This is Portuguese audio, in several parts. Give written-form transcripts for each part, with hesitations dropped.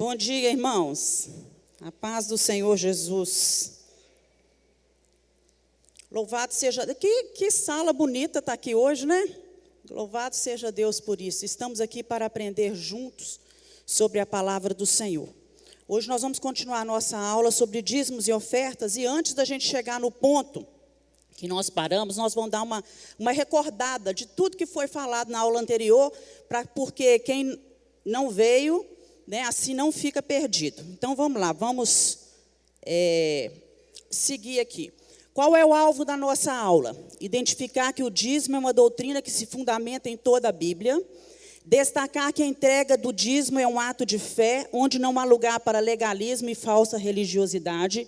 Bom dia, irmãos. A paz do Senhor Jesus. Louvado seja... Que sala bonita está aqui hoje, né? Louvado seja Deus por isso. Estamos aqui para aprender juntos sobre a palavra do Senhor. Hoje nós vamos continuar a nossa aula sobre dízimos e ofertas. E antes da gente chegar no ponto que nós paramos, nós vamos dar uma recordada de tudo que foi falado na aula anterior, porque quem não veio, né, assim não fica perdido. Então, vamos lá, vamos seguir aqui. Qual é o alvo da nossa aula? Identificar que o dízimo é uma doutrina que se fundamenta em toda a Bíblia. Destacar que a entrega do dízimo é um ato de fé, onde não há lugar para legalismo e falsa religiosidade.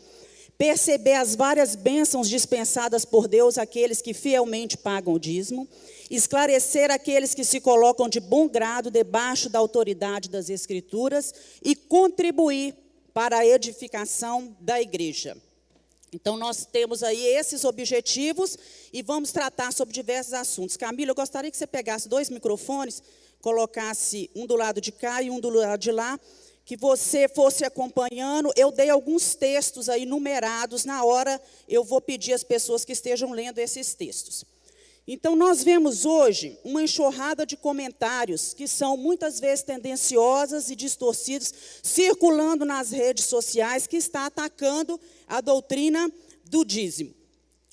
Perceber as várias bênçãos dispensadas por Deus àqueles que fielmente pagam o dízimo. Esclarecer aqueles que se colocam de bom grado debaixo da autoridade das Escrituras e contribuir para a edificação da igreja. Então, nós temos aí esses objetivos e vamos tratar sobre diversos assuntos. Camila, eu gostaria que você pegasse 2 microfones, colocasse um do lado de cá e um do lado de lá, que você fosse acompanhando. Eu dei alguns textos aí numerados, na hora eu vou pedir às pessoas que estejam lendo esses textos. Então, nós vemos hoje uma enxurrada de comentários que são muitas vezes tendenciosas e distorcidos, circulando nas redes sociais, que está atacando a doutrina do dízimo.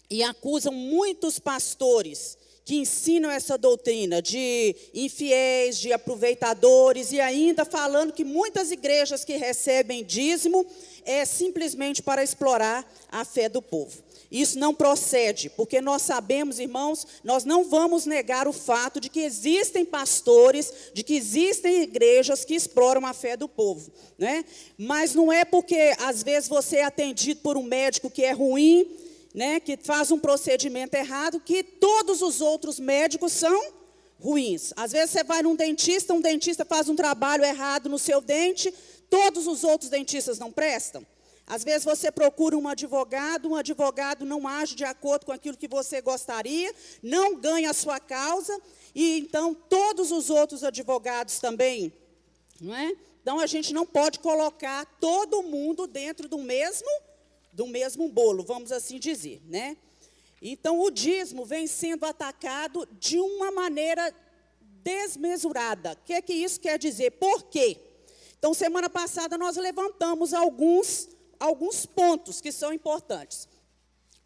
E acusam muitos pastores que ensinam essa doutrina de infiéis, de aproveitadores, e ainda falando que muitas igrejas que recebem dízimo é simplesmente para explorar a fé do povo. Isso não procede, porque nós sabemos, irmãos, nós não vamos negar o fato de que existem pastores, de que existem igrejas que exploram a fé do povo, né? Mas não é porque, às vezes, você é atendido por um médico que é ruim, né, que faz um procedimento errado, que todos os outros médicos são ruins. Às vezes você vai num dentista, um dentista faz um trabalho errado no seu dente, todos os outros dentistas não prestam. Às vezes você procura um advogado não age de acordo com aquilo que você gostaria, não ganha a sua causa, e então todos os outros advogados também, não é? Então a gente não pode colocar todo mundo dentro do mesmo bolo, vamos assim dizer, né? Então, o dízimo vem sendo atacado de uma maneira desmesurada. O que é que isso quer dizer? Por quê? Então, semana passada, nós levantamos alguns pontos que são importantes.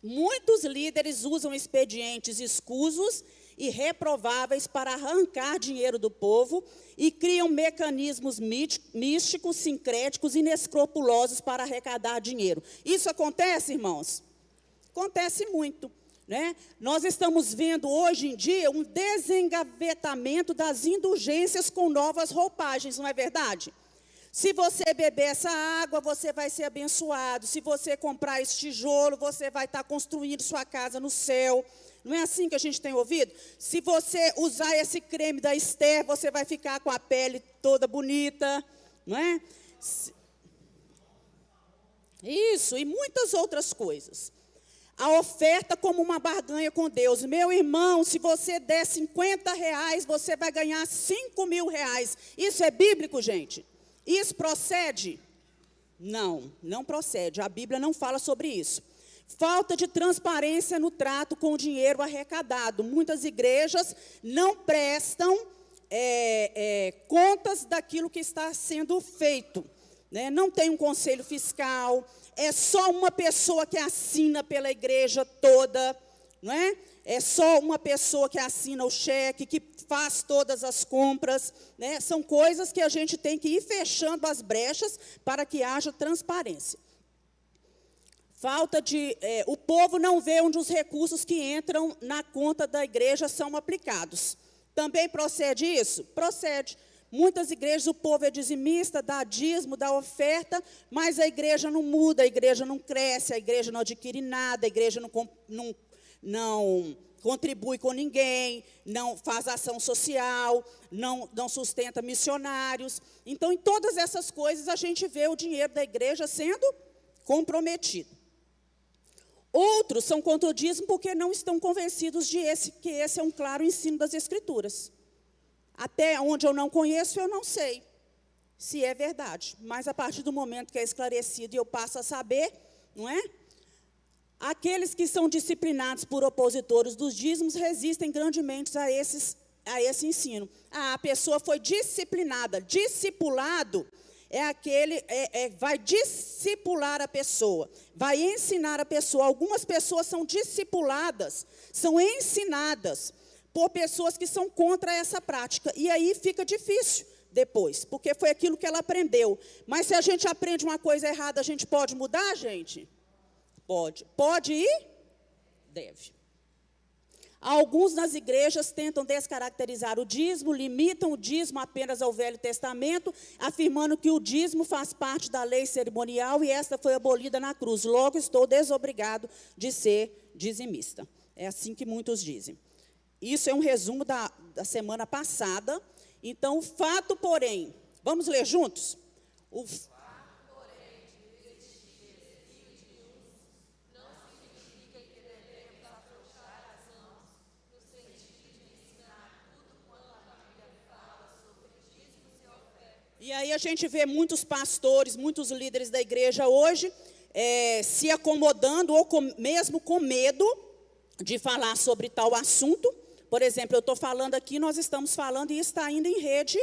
Muitos líderes usam expedientes escusos e reprováveis para arrancar dinheiro do povo e criam mecanismos místicos, sincréticos e inescrupulosos para arrecadar dinheiro. Isso acontece, irmãos? Acontece muito, né? Nós estamos vendo hoje em dia um desengavetamento das indulgências com novas roupagens, não é verdade? Se você beber essa água, você vai ser abençoado. Se você comprar esse tijolo, você vai estar construindo sua casa no céu. Não é assim que a gente tem ouvido? Se você usar esse creme da Esther, você vai ficar com a pele toda bonita, não é? Isso, e muitas outras coisas. A oferta como uma barganha com Deus. Meu irmão, se você der R$50, você vai ganhar R$5.000. Isso é bíblico, gente? Isso procede? Não, não procede. A Bíblia não fala sobre isso. Falta de transparência no trato com o dinheiro arrecadado. Muitas igrejas não prestam contas daquilo que está sendo feito, né? Não tem um conselho fiscal, é só uma pessoa que assina pela igreja toda, não é? É só uma pessoa que assina o cheque, que faz todas as compras, né? São coisas que a gente tem que ir fechando as brechas para que haja transparência. O povo não vê onde os recursos que entram na conta da igreja são aplicados. Também procede isso? Procede. Muitas igrejas, o povo é dizimista, dá dízimo, dá oferta, mas a igreja não muda, a igreja não cresce, a igreja não adquire nada, a igreja não contribui com ninguém, não faz ação social, não sustenta missionários. Então, em todas essas coisas, a gente vê o dinheiro da igreja sendo comprometido. Outros são contra o dízimo porque não estão convencidos que esse é um claro ensino das Escrituras. Até onde eu não conheço, eu não sei. se é verdade. Mas a partir do momento que é esclarecido e eu passo a saber, não é? Aqueles que são disciplinados por opositores dos dízimos resistem grandemente a esse ensino. A pessoa foi disciplinada. Discipulado é aquele, vai discipular a pessoa, vai ensinar a pessoa. Algumas pessoas são discipuladas, são ensinadas por pessoas que são contra essa prática. E aí fica difícil depois, porque foi aquilo que ela aprendeu. Mas se a gente aprende uma coisa errada, a gente pode mudar, gente? Pode. Pode e deve. Alguns nas igrejas tentam descaracterizar o dízimo, limitam o dízimo apenas ao Velho Testamento, afirmando que o dízimo faz parte da lei cerimonial e esta foi abolida na cruz. Logo, estou desobrigado de ser dizimista. É assim que muitos dizem. Isso é um resumo da semana passada. Então, o fato, porém, vamos ler juntos? O E aí a gente vê muitos pastores, muitos líderes da igreja hoje se acomodando ou mesmo com medo de falar sobre tal assunto. Por exemplo, eu estou falando aqui, nós estamos falando e está indo em rede,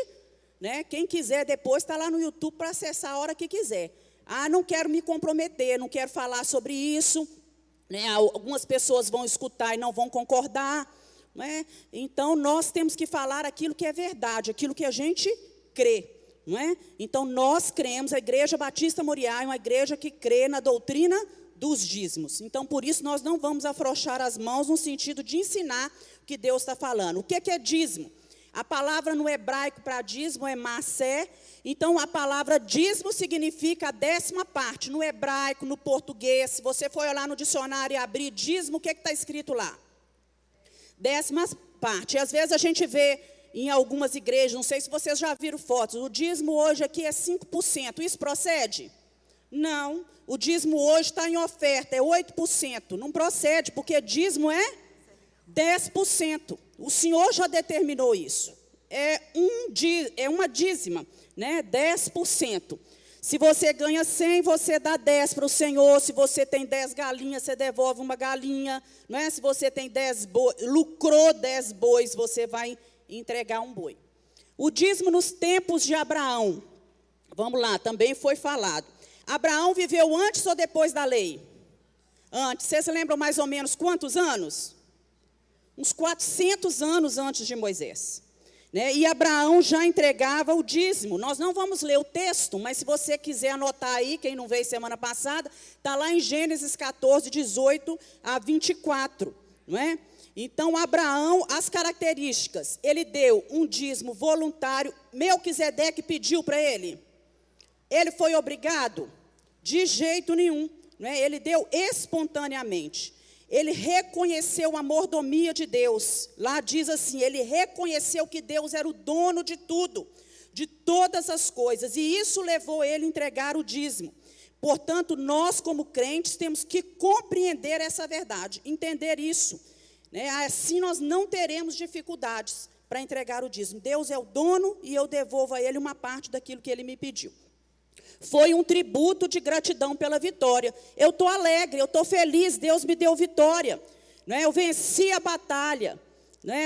né? Quem quiser depois está lá no YouTube para acessar a hora que quiser. Ah, não quero me comprometer, não quero falar sobre isso, né? Algumas pessoas vão escutar e não vão concordar, né? Então, nós temos que falar aquilo que é verdade, aquilo que a gente crê. Não é? Então, nós cremos, a Igreja Batista Moriá é uma igreja que crê na doutrina dos dízimos. Então, por isso, nós não vamos afrouxar as mãos no sentido de ensinar o que Deus está falando. O que é dízimo? A palavra no hebraico para dízimo é massé. Então, a palavra dízimo significa a 10ª parte. No hebraico, no português, se você for olhar no dicionário e abrir dízimo, o que está escrito lá? 10ª parte. E, às vezes, a gente vê em algumas igrejas, não sei se vocês já viram fotos, o dízimo hoje aqui é 5%. Isso procede? Não. O dízimo hoje está em oferta, é 8%. Não procede, porque dízimo é 10%. O Senhor já determinou isso. É uma dízima, né? 10%. Se você ganha 100, você dá 10 para o Senhor. Se você tem 10 galinhas, você devolve uma galinha. Não é? Se você tem 10 bois, lucrou 10 bois, você vai entregar um boi. O dízimo nos tempos de Abraão. Vamos lá, também foi falado. Abraão viveu antes ou depois da lei? Antes. Vocês lembram mais ou menos quantos anos? Uns 400 anos antes de Moisés. Né? E Abraão já entregava o dízimo. Nós não vamos ler o texto, mas se você quiser anotar aí, quem não veio semana passada, está lá em Gênesis 14, 18 a 24. Não é? Então, Abraão, as características, ele deu um dízimo voluntário. Melquisedeque pediu para ele. Ele foi obrigado? De jeito nenhum. Não é? Ele deu espontaneamente. Ele reconheceu a mordomia de Deus. Lá diz assim, ele reconheceu que Deus era o dono de tudo, de todas as coisas. E isso levou ele a entregar o dízimo. Portanto, nós como crentes temos que compreender essa verdade, entender isso. Assim nós não teremos dificuldades para entregar o dízimo. Deus é o dono e eu devolvo a Ele uma parte daquilo que Ele me pediu. Foi um tributo de gratidão pela vitória. Eu estou alegre, eu estou feliz, Deus me deu vitória. Eu venci a batalha.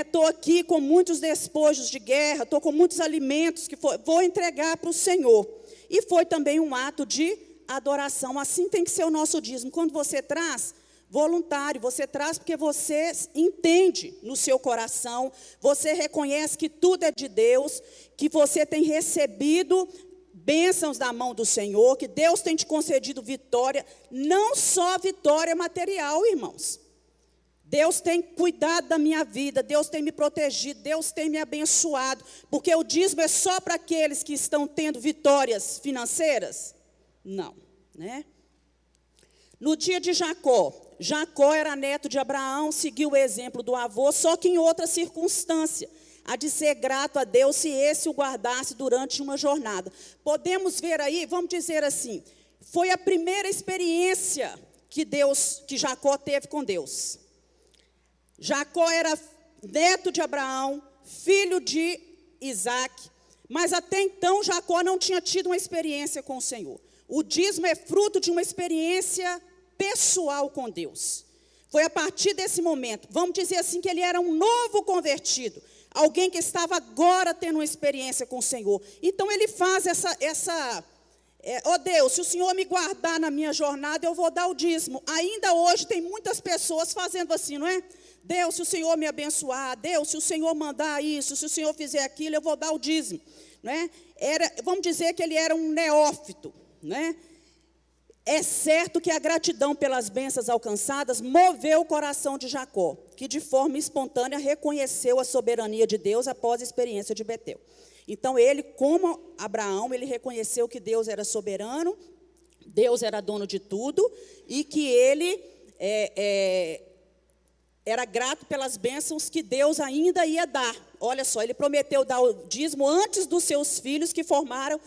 Estou aqui com muitos despojos de guerra, estou com muitos alimentos que vou entregar para o Senhor. E foi também um ato de adoração. Assim tem que ser o nosso dízimo. Quando você traz voluntário, você traz porque você entende no seu coração, você reconhece que tudo é de Deus, que você tem recebido bênçãos da mão do Senhor, que Deus tem te concedido vitória, não só vitória material, irmãos. Deus tem cuidado da minha vida, Deus tem me protegido, Deus tem me abençoado, porque o dízimo é só para aqueles que estão tendo vitórias financeiras? Não, né? No dia de Jacó era neto de Abraão, seguiu o exemplo do avô, só que em outra circunstância, a de ser grato a Deus se esse o guardasse durante uma jornada. Podemos ver aí, vamos dizer assim, foi a primeira experiência que Jacó teve com Deus. Jacó era neto de Abraão, filho de Isaac, Mas até então Jacó não tinha tido uma experiência com o Senhor. O dízimo é fruto de uma experiência pessoal com Deus. Foi a partir desse momento, vamos dizer assim, que ele era um novo convertido. Alguém que estava agora tendo uma experiência com o Senhor. Então ele faz ó Deus, se o Senhor me guardar na minha jornada, eu vou dar o dízimo. Ainda hoje tem muitas pessoas fazendo assim, não é? Deus, se o Senhor me abençoar, Deus, se o Senhor mandar isso, se o Senhor fizer aquilo, eu vou dar o dízimo, não é? Vamos dizer que ele era um neófito, não é? É certo que a gratidão pelas bênçãos alcançadas moveu o coração de Jacó, que de forma espontânea reconheceu a soberania de Deus após a experiência de Betel. Então ele, como Abraão, ele reconheceu que Deus era soberano, Deus era dono de tudo, e que ele era grato pelas bênçãos que Deus ainda ia dar. Olha só, ele prometeu dar o dízimo antes dos seus filhos que formaram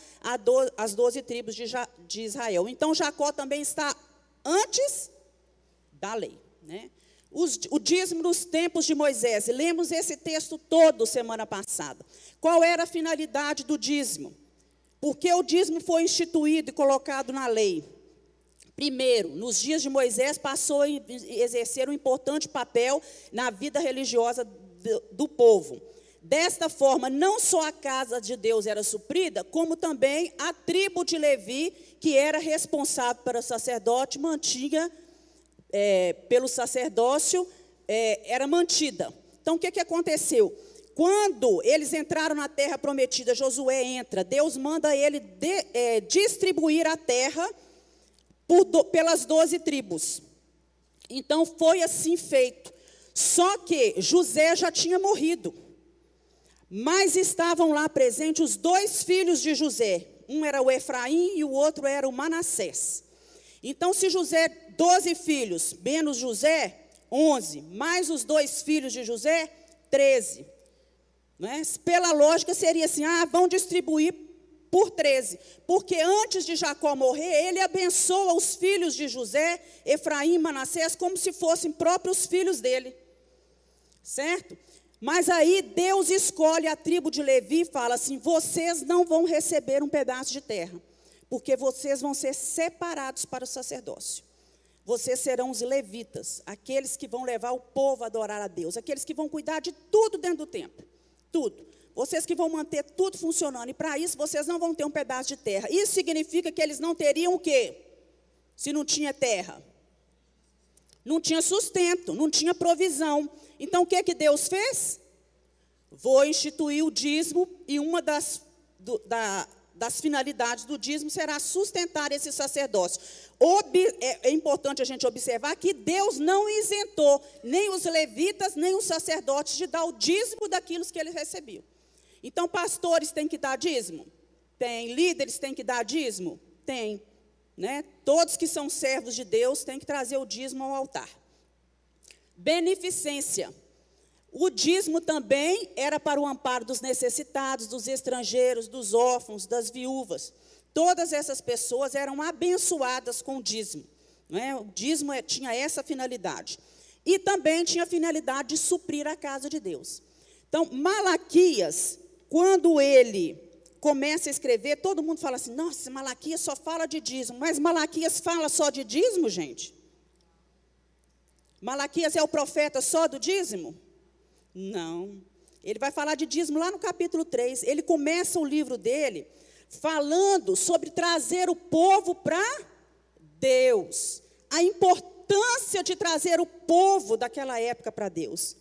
as 12 tribos de Israel. Então Jacó também está antes da lei, né? O dízimo nos tempos de Moisés. Lemos esse texto todo semana passada. Qual era a finalidade do dízimo? Por que o dízimo foi instituído e colocado na lei? Primeiro, nos dias de Moisés, passou a exercer um importante papel na vida religiosa do povo. Desta forma, não só a casa de Deus era suprida, como também a tribo de Levi, que era responsável pelo sacerdote, mantinha pelo sacerdócio, era mantida. Então, o que aconteceu? Quando eles entraram na terra prometida, Josué entra, Deus manda ele distribuir a terra pelas 12 tribos. Então, foi assim feito. Só que José já tinha morrido. Mas estavam lá presentes os 2 filhos de José. Um era o Efraim e o outro era o Manassés. Então, se José, 12 filhos, menos José, 11, mais os 2 filhos de José, 13. Né? Pela lógica, seria assim, vão distribuir por 13. Porque antes de Jacó morrer, ele abençoa os filhos de José, Efraim e Manassés, como se fossem próprios filhos dele. Certo? Mas aí Deus escolhe a tribo de Levi e fala assim, vocês não vão receber um pedaço de terra, porque vocês vão ser separados para o sacerdócio. Vocês serão os levitas, aqueles que vão levar o povo a adorar a Deus, aqueles que vão cuidar de tudo dentro do templo, tudo. Vocês que vão manter tudo funcionando, e para isso vocês não vão ter um pedaço de terra. Isso significa que eles não teriam o quê? Se não tinha terra. Não tinha sustento, não tinha provisão. Então, o que Deus fez? Vou instituir o dízimo, e uma das finalidades do dízimo será sustentar esse sacerdócio. É importante a gente observar que Deus não isentou nem os levitas, nem os sacerdotes de dar o dízimo daquilo que eles recebiam. Então, pastores têm que dar dízimo? Tem. Líderes têm que dar dízimo? Tem. Né? Todos que são servos de Deus têm que trazer o dízimo ao altar. Beneficência. O dízimo também era para o amparo dos necessitados, dos estrangeiros, dos órfãos, das viúvas. Todas essas pessoas eram abençoadas com o dízimo. Não é? O dízimo tinha essa finalidade. E também tinha a finalidade de suprir a casa de Deus. Então, Malaquias, quando ele começa a escrever, todo mundo fala assim, nossa, Malaquias só fala de dízimo. Mas Malaquias fala só de dízimo, gente? Malaquias é o profeta só do dízimo? Não. Ele vai falar de dízimo lá no capítulo 3. Ele começa o livro dele falando sobre trazer o povo para Deus. A importância de trazer o povo daquela época para Deus.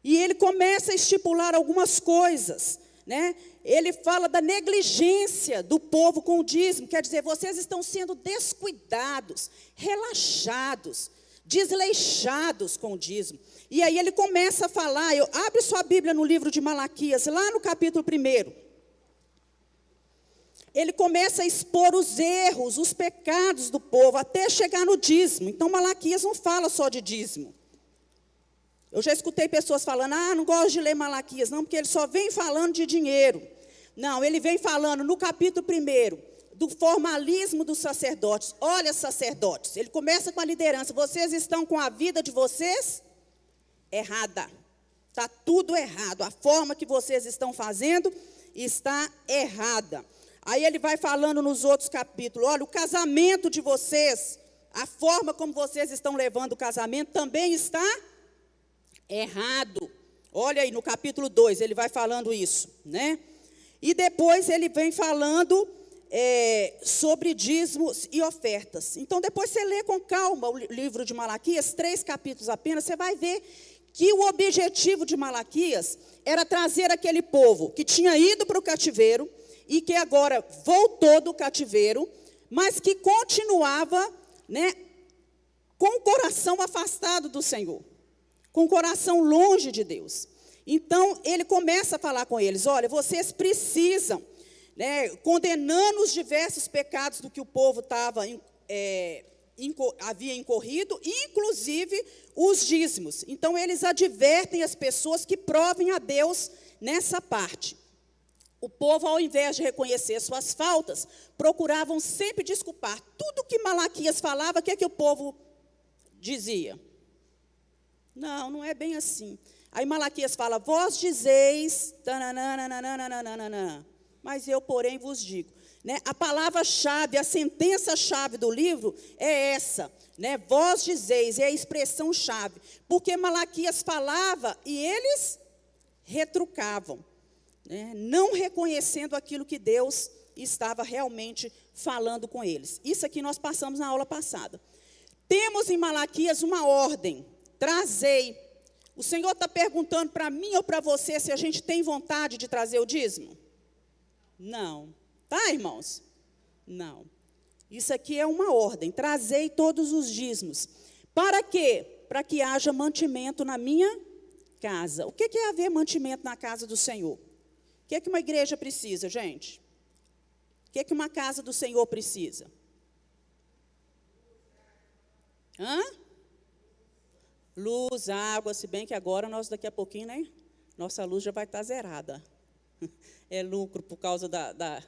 E ele começa a estipular algumas coisas, né? Ele fala da negligência do povo com o dízimo. Quer dizer, vocês estão sendo descuidados, relaxados, desleixados com o dízimo. E aí ele começa a falar, abre sua Bíblia no livro de Malaquias, lá no capítulo 1. Ele começa a expor os erros, os pecados do povo, até chegar no dízimo. Então Malaquias não fala só de dízimo. Eu já escutei pessoas falando, não gosto de ler Malaquias, não, porque ele só vem falando de dinheiro. Não, ele vem falando no capítulo 1, do formalismo dos sacerdotes. Olha, sacerdotes, ele começa com a liderança. Vocês estão com a vida de vocês errada. Está tudo errado. A forma que vocês estão fazendo está errada. Aí ele vai falando nos outros capítulos, olha, o casamento de vocês, a forma como vocês estão levando o casamento também está errado. Olha aí no capítulo 2, ele vai falando isso, né? E depois ele vem falando sobre dízimos e ofertas. Então, depois você lê com calma o livro de Malaquias, 3 capítulos apenas, você vai ver que o objetivo de Malaquias era trazer aquele povo que tinha ido para o cativeiro e que agora voltou do cativeiro, mas que continuava, né, com o coração afastado do Senhor, com o coração longe de Deus. Então, ele começa a falar com eles, olha, vocês precisam, né, condenando os diversos pecados do que o povo havia incorrido, inclusive os dízimos. Então, eles advertem as pessoas que provem a Deus nessa parte. O povo, ao invés de reconhecer suas faltas, procuravam sempre desculpar. Tudo que Malaquias falava, o que é que o povo dizia? Não, não é bem assim. Aí Malaquias fala, vós dizeis, mas eu, porém, vos digo. Né? A palavra-chave, a sentença-chave do livro é essa. Né? Vós dizeis, é a expressão-chave. Porque Malaquias falava e eles retrucavam, né? Não reconhecendo aquilo que Deus estava realmente falando com eles. Isso aqui nós passamos na aula passada. Temos em Malaquias uma ordem, trazei. O Senhor está perguntando para mim ou para você se a gente tem vontade de trazer o dízimo? Não. Tá, irmãos? Não. Isso aqui é uma ordem, trazei todos os dízimos. Para quê? Para que haja mantimento na minha casa. O que é haver mantimento na casa do Senhor? O que é que uma igreja precisa, gente? O que é que uma casa do Senhor precisa? Hã? Luz, água, se bem que agora nós daqui a pouquinho, né? Nossa luz já vai estar zerada. É lucro por causa da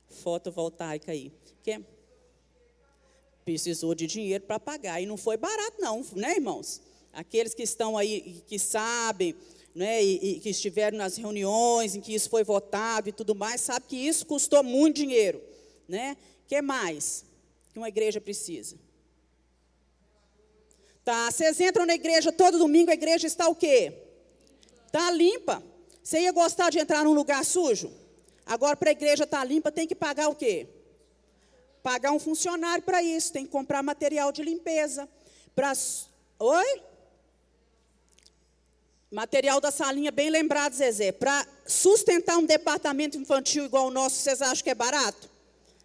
fotovoltaica aí. Que precisou de dinheiro para pagar. E não foi barato não, né, irmãos? Aqueles que estão aí, que sabem, né, e que estiveram nas reuniões em que isso foi votado e tudo mais, sabe que isso custou muito dinheiro, né? O que mais que uma igreja precisa? Tá, vocês entram na igreja todo domingo, a igreja está o quê? Está limpa. Você ia gostar de entrar num lugar sujo? Agora, para a igreja estar limpa, tem que pagar o quê? Pagar um funcionário para isso, tem que comprar material de limpeza. Oi? Material da salinha, bem lembrado, Zezé. Para sustentar um departamento infantil igual o nosso, vocês acham que é barato?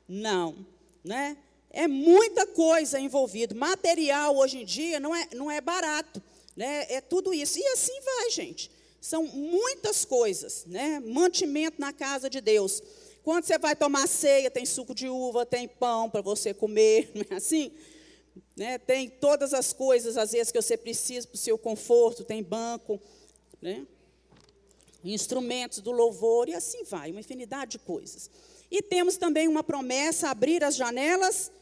Não, né? É muita coisa envolvida. Material, hoje em dia, não é barato, né? É tudo isso. E assim vai, gente. São muitas coisas, né? Mantimento na casa de Deus. Quando você vai tomar ceia, tem suco de uva, tem pão para você comer, não é assim? Né? Tem todas as coisas, às vezes, que você precisa para o seu conforto, tem banco, né? Instrumentos do louvor, e assim vai, uma infinidade de coisas. E temos também uma promessa, abrir as janelas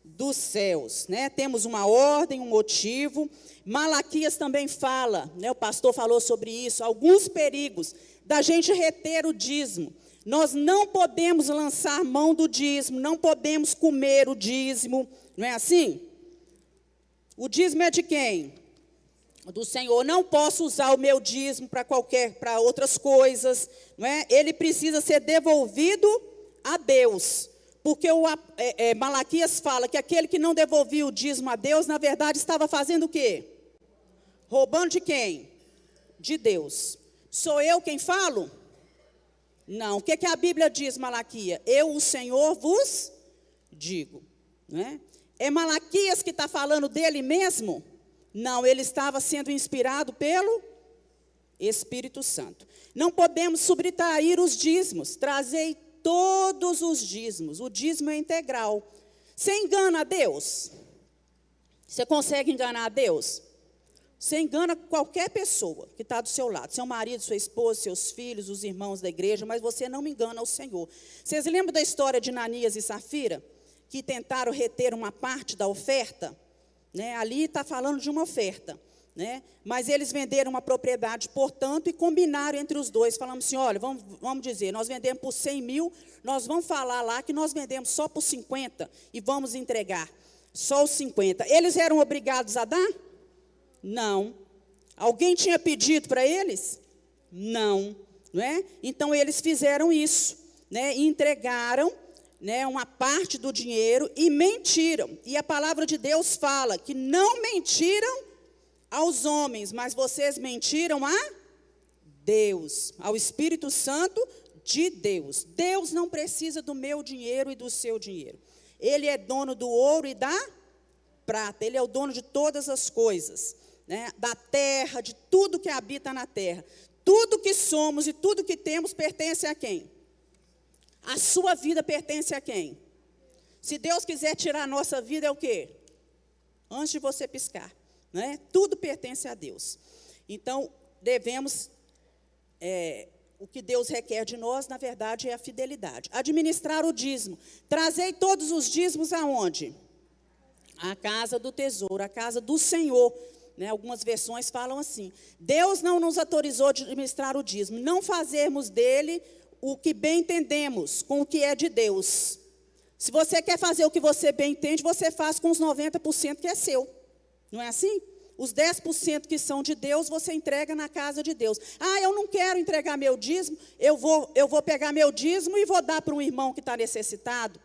dos céus, né? Temos uma ordem, um motivo. Malaquias também fala, né? O pastor falou sobre isso, alguns perigos da gente reter o dízimo. Nós não podemos lançar mão do dízimo, não podemos comer o dízimo, não é assim? O dízimo é de quem? Do Senhor. Não posso usar o meu dízimo para outras coisas, não é? Ele precisa ser devolvido a Deus. Porque Malaquias fala que aquele que não devolvia o dízimo a Deus, na verdade, estava fazendo o quê? Roubando de quem? De Deus. Sou eu quem falo? Não. O que a Bíblia diz, Malaquias? Eu, o Senhor, vos digo. Não é? É Malaquias que está falando dele mesmo? Não, ele estava sendo inspirado pelo Espírito Santo. Não podemos subtrair os dízimos, trazei todos os dízimos. O dízimo é integral. Você engana a Deus? Você consegue enganar a Deus? Você engana qualquer pessoa que está do seu lado, seu marido, sua esposa, seus filhos, os irmãos da igreja, mas você não engana o Senhor. Vocês lembram da história de Ananias e Safira, que tentaram reter uma parte da oferta? Né? Ali está falando de uma oferta. né? Mas eles venderam uma propriedade, portanto, e combinaram entre os dois, falando assim, olha, vamos dizer, nós vendemos por 100 mil, nós vamos falar lá que nós vendemos só por 50 e vamos entregar só os 50. Eles eram obrigados a dar? Não. Alguém tinha pedido para eles? Não, não é? Então, eles fizeram isso, né? E entregaram, né, uma parte do dinheiro e mentiram. E a palavra de Deus fala que não mentiram aos homens, mas vocês mentiram a Deus, ao Espírito Santo de Deus. Deus não precisa do meu dinheiro e do seu dinheiro. Ele é dono do ouro e da prata. Ele é o dono de todas as coisas, né? Da terra, de tudo que habita na terra. Tudo que somos e tudo que temos pertence a quem? A sua vida pertence a quem? Se Deus quiser tirar a nossa vida, é o quê? Antes de você piscar, né? Tudo pertence a Deus. Então, devemos, o que Deus requer de nós, na verdade, é a fidelidade. Administrar o dízimo. Trazei todos os dízimos aonde? A casa do tesouro, a casa do Senhor. Né? Algumas versões falam assim, Deus não nos autorizou a administrar o dízimo, não fazermos dele o que bem entendemos, com o que é de Deus. Se você quer fazer o que você bem entende, você faz com os 90% que é seu. Não é assim? Os 10% que são de Deus, você entrega na casa de Deus. Ah, eu não quero entregar meu dízimo, eu vou pegar meu dízimo e vou dar para um irmão que está necessitado.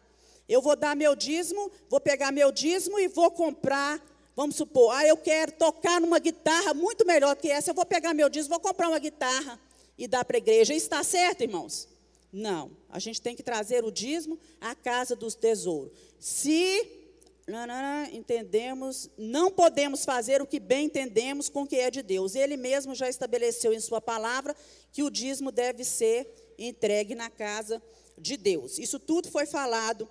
Eu vou dar meu dízimo, vou pegar meu dízimo e vou comprar, vamos supor, eu quero tocar numa guitarra muito melhor que essa, eu vou pegar meu dízimo, vou comprar uma guitarra e dar para a igreja. Isso está certo, irmãos? Não. A gente tem que trazer o dízimo à casa dos tesouros. Se entendemos, não podemos fazer o que bem entendemos com o que é de Deus. Ele mesmo já estabeleceu em sua palavra que o dízimo deve ser entregue na casa de Deus. Isso tudo foi falado.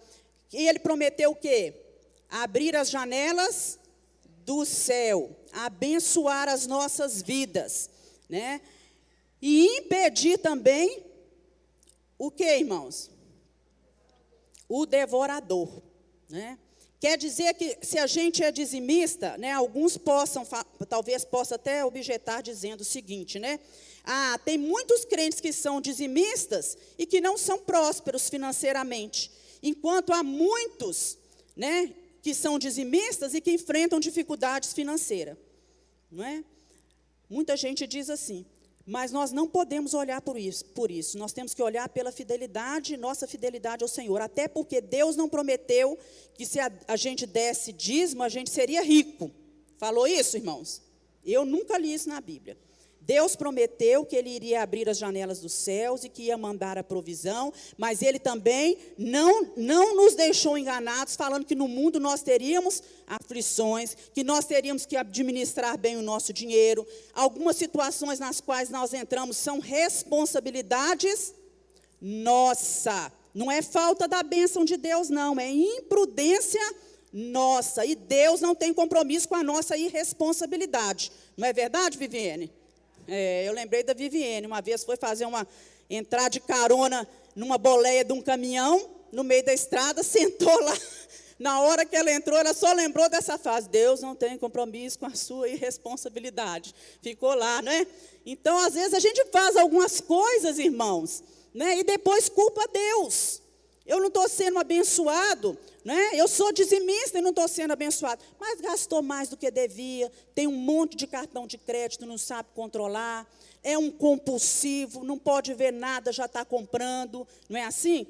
E ele prometeu o quê? Abrir as janelas do céu, abençoar as nossas vidas, né? E impedir também o que, irmãos? O devorador, né? Quer dizer que se a gente é dizimista, né, alguns talvez possam até objetar dizendo o seguinte, né? Ah, tem muitos crentes que são dizimistas e que não são prósperos financeiramente, enquanto há muitos, né, que são dizimistas e que enfrentam dificuldades financeiras, não é? Muita gente diz assim, mas nós não podemos olhar por isso. Nós temos que olhar pela fidelidade, nossa fidelidade ao Senhor. Até porque Deus não prometeu que se a gente desse dízimo, a gente seria rico. Falou isso, irmãos? Eu nunca li isso na Bíblia. Deus prometeu que Ele iria abrir as janelas dos céus e que ia mandar a provisão, mas Ele também não nos deixou enganados, falando que no mundo nós teríamos aflições, que nós teríamos que administrar bem o nosso dinheiro. Algumas situações nas quais nós entramos são responsabilidades nossa. Não é falta da bênção de Deus, não, é imprudência nossa. E Deus não tem compromisso com a nossa irresponsabilidade. Não é verdade, Viviane? Eu lembrei da Viviane, uma vez foi entrar de carona numa boleia de um caminhão, no meio da estrada, sentou lá. Na hora que ela entrou, ela só lembrou dessa frase, Deus não tem compromisso com a sua irresponsabilidade. Ficou lá, não é? Então, às vezes, a gente faz algumas coisas, irmãos, né, e depois culpa Deus. Eu não estou sendo abençoado, né? Eu sou dizimista e não estou sendo abençoado. Mas gastou mais do que devia, tem um monte de cartão de crédito, não sabe controlar, é um compulsivo, não pode ver nada, já está comprando, não é assim?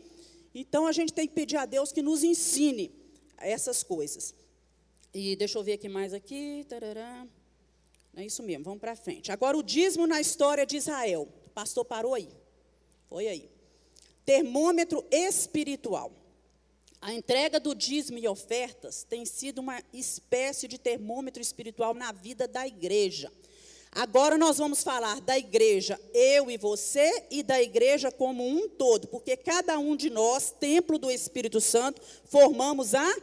Então, a gente tem que pedir a Deus que nos ensine essas coisas. E deixa eu ver aqui mais aqui. Tarará. É isso mesmo, vamos para frente. Agora, o dízimo na história de Israel. O pastor parou aí. Foi aí. Termômetro espiritual. A entrega do dízimo e ofertas tem sido uma espécie de termômetro espiritual na vida da igreja. Agora nós vamos falar da igreja, eu e você, e da igreja como um todo, porque cada um de nós, templo do Espírito Santo, formamos a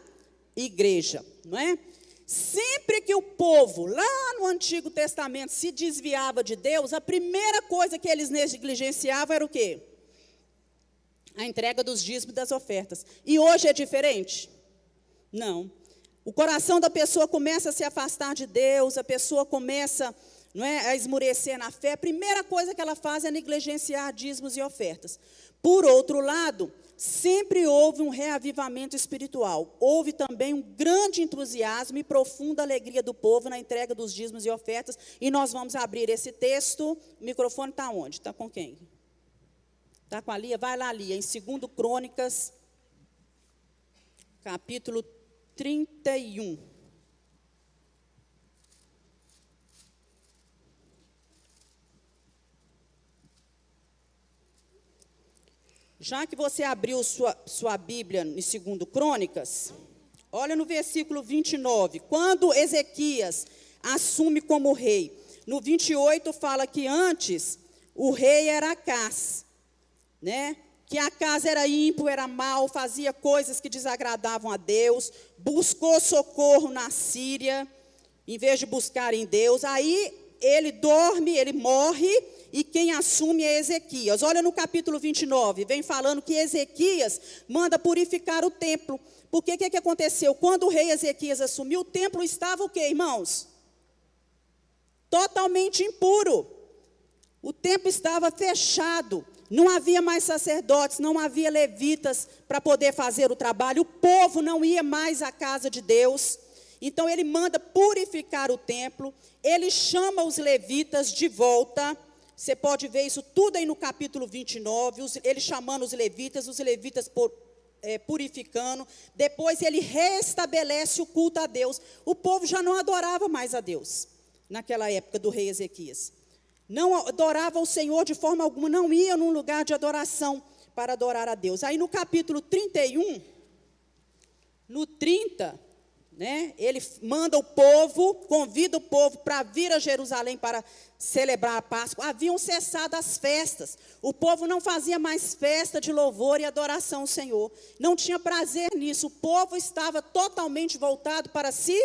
igreja, não é? Sempre que o povo, lá no Antigo Testamento, se desviava de Deus, a primeira coisa que eles negligenciavam era o quê? A entrega dos dízimos e das ofertas. E hoje é diferente? Não. O coração da pessoa começa a se afastar de Deus, a pessoa começa, não é, a esmurecer na fé. A primeira coisa que ela faz é negligenciar dízimos e ofertas. Por outro lado, sempre houve um reavivamento espiritual. Houve também um grande entusiasmo e profunda alegria do povo na entrega dos dízimos e ofertas. E nós vamos abrir esse texto. O microfone está onde? Está com quem? Está com a Lia? Vai lá, Lia, em 2 Crônicas, capítulo 31. Já que você abriu sua Bíblia em 2 Crônicas, olha no versículo 29. Quando Ezequias assume como rei, no 28 fala que antes o rei era Acás, né? Que Acás era ímpio, era mau, fazia coisas que desagradavam a Deus, buscou socorro na Síria, em vez de buscar em Deus. Aí ele dorme, ele morre, e quem assume é Ezequias. Olha no capítulo 29, vem falando que Ezequias manda purificar o templo. Porque o que aconteceu? Quando o rei Ezequias assumiu, o templo estava o quê, irmãos? Totalmente impuro. O templo estava fechado. Não havia mais sacerdotes, não havia levitas para poder fazer o trabalho. O povo não ia mais à casa de Deus. Então ele manda purificar o templo. Ele chama os levitas de volta. Você pode ver isso tudo aí no capítulo 29. Ele chamando os levitas purificando. Depois ele restabelece o culto a Deus. O povo já não adorava mais a Deus naquela época do rei Ezequias. Não adorava o Senhor de forma alguma, não ia num lugar de adoração para adorar a Deus. Aí no capítulo 31, no 30, né, ele manda o povo, convida o povo para vir a Jerusalém para celebrar a Páscoa. Haviam cessado as festas. O povo não fazia mais festa de louvor e adoração ao Senhor. Não tinha prazer nisso. O povo estava totalmente voltado para si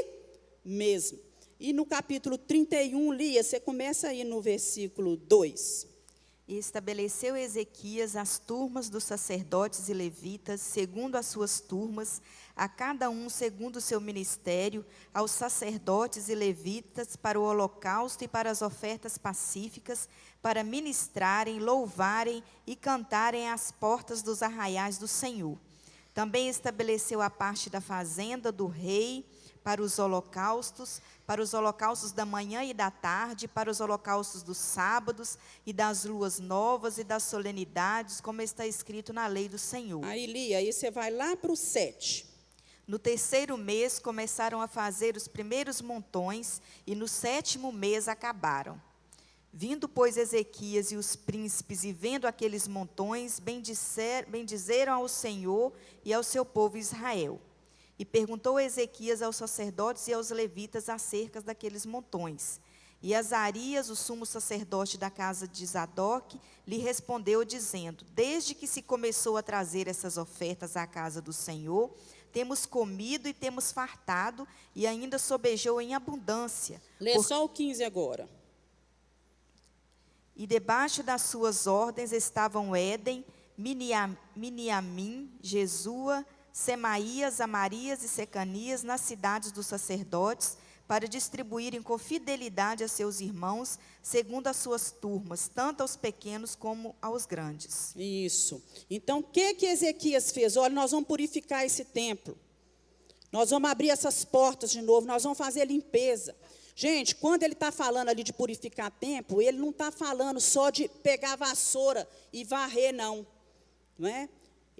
mesmo. E no capítulo 31, Lia, você começa aí no versículo 2. E estabeleceu Ezequias as turmas dos sacerdotes e levitas, segundo as suas turmas, a cada um segundo o seu ministério, aos sacerdotes e levitas para o holocausto e para as ofertas pacíficas, para ministrarem, louvarem e cantarem às portas dos arraiais do Senhor. Também estabeleceu a parte da fazenda do rei, para os holocaustos da manhã e da tarde, para os holocaustos dos sábados e das luas novas e das solenidades, como está escrito na lei do Senhor. Aí, Lia, aí você vai lá para o 7. No 3º mês começaram a fazer os primeiros montões, e no 7º mês acabaram. Vindo, pois, Ezequias e os príncipes, e vendo aqueles montões, bendizeram ao Senhor e ao seu povo Israel. E perguntou Ezequias aos sacerdotes e aos levitas acerca daqueles montões. E Azarias, o sumo sacerdote da casa de Zadok, lhe respondeu dizendo: desde que se começou a trazer essas ofertas à casa do Senhor, temos comido e temos fartado, e ainda sobejou em abundância. Lê só o 15 agora. E debaixo das suas ordens estavam Éden, Miniamim, Jesua, Semaías, Amarias e Secanias nas cidades dos sacerdotes, para distribuírem com fidelidade a seus irmãos, segundo as suas turmas, tanto aos pequenos como aos grandes. Isso. Então, o que Ezequias fez? Olha, nós vamos purificar esse templo. Nós vamos abrir essas portas de novo, nós vamos fazer limpeza. Gente, quando ele está falando ali de purificar templo, ele não está falando só de pegar a vassoura e varrer, não é?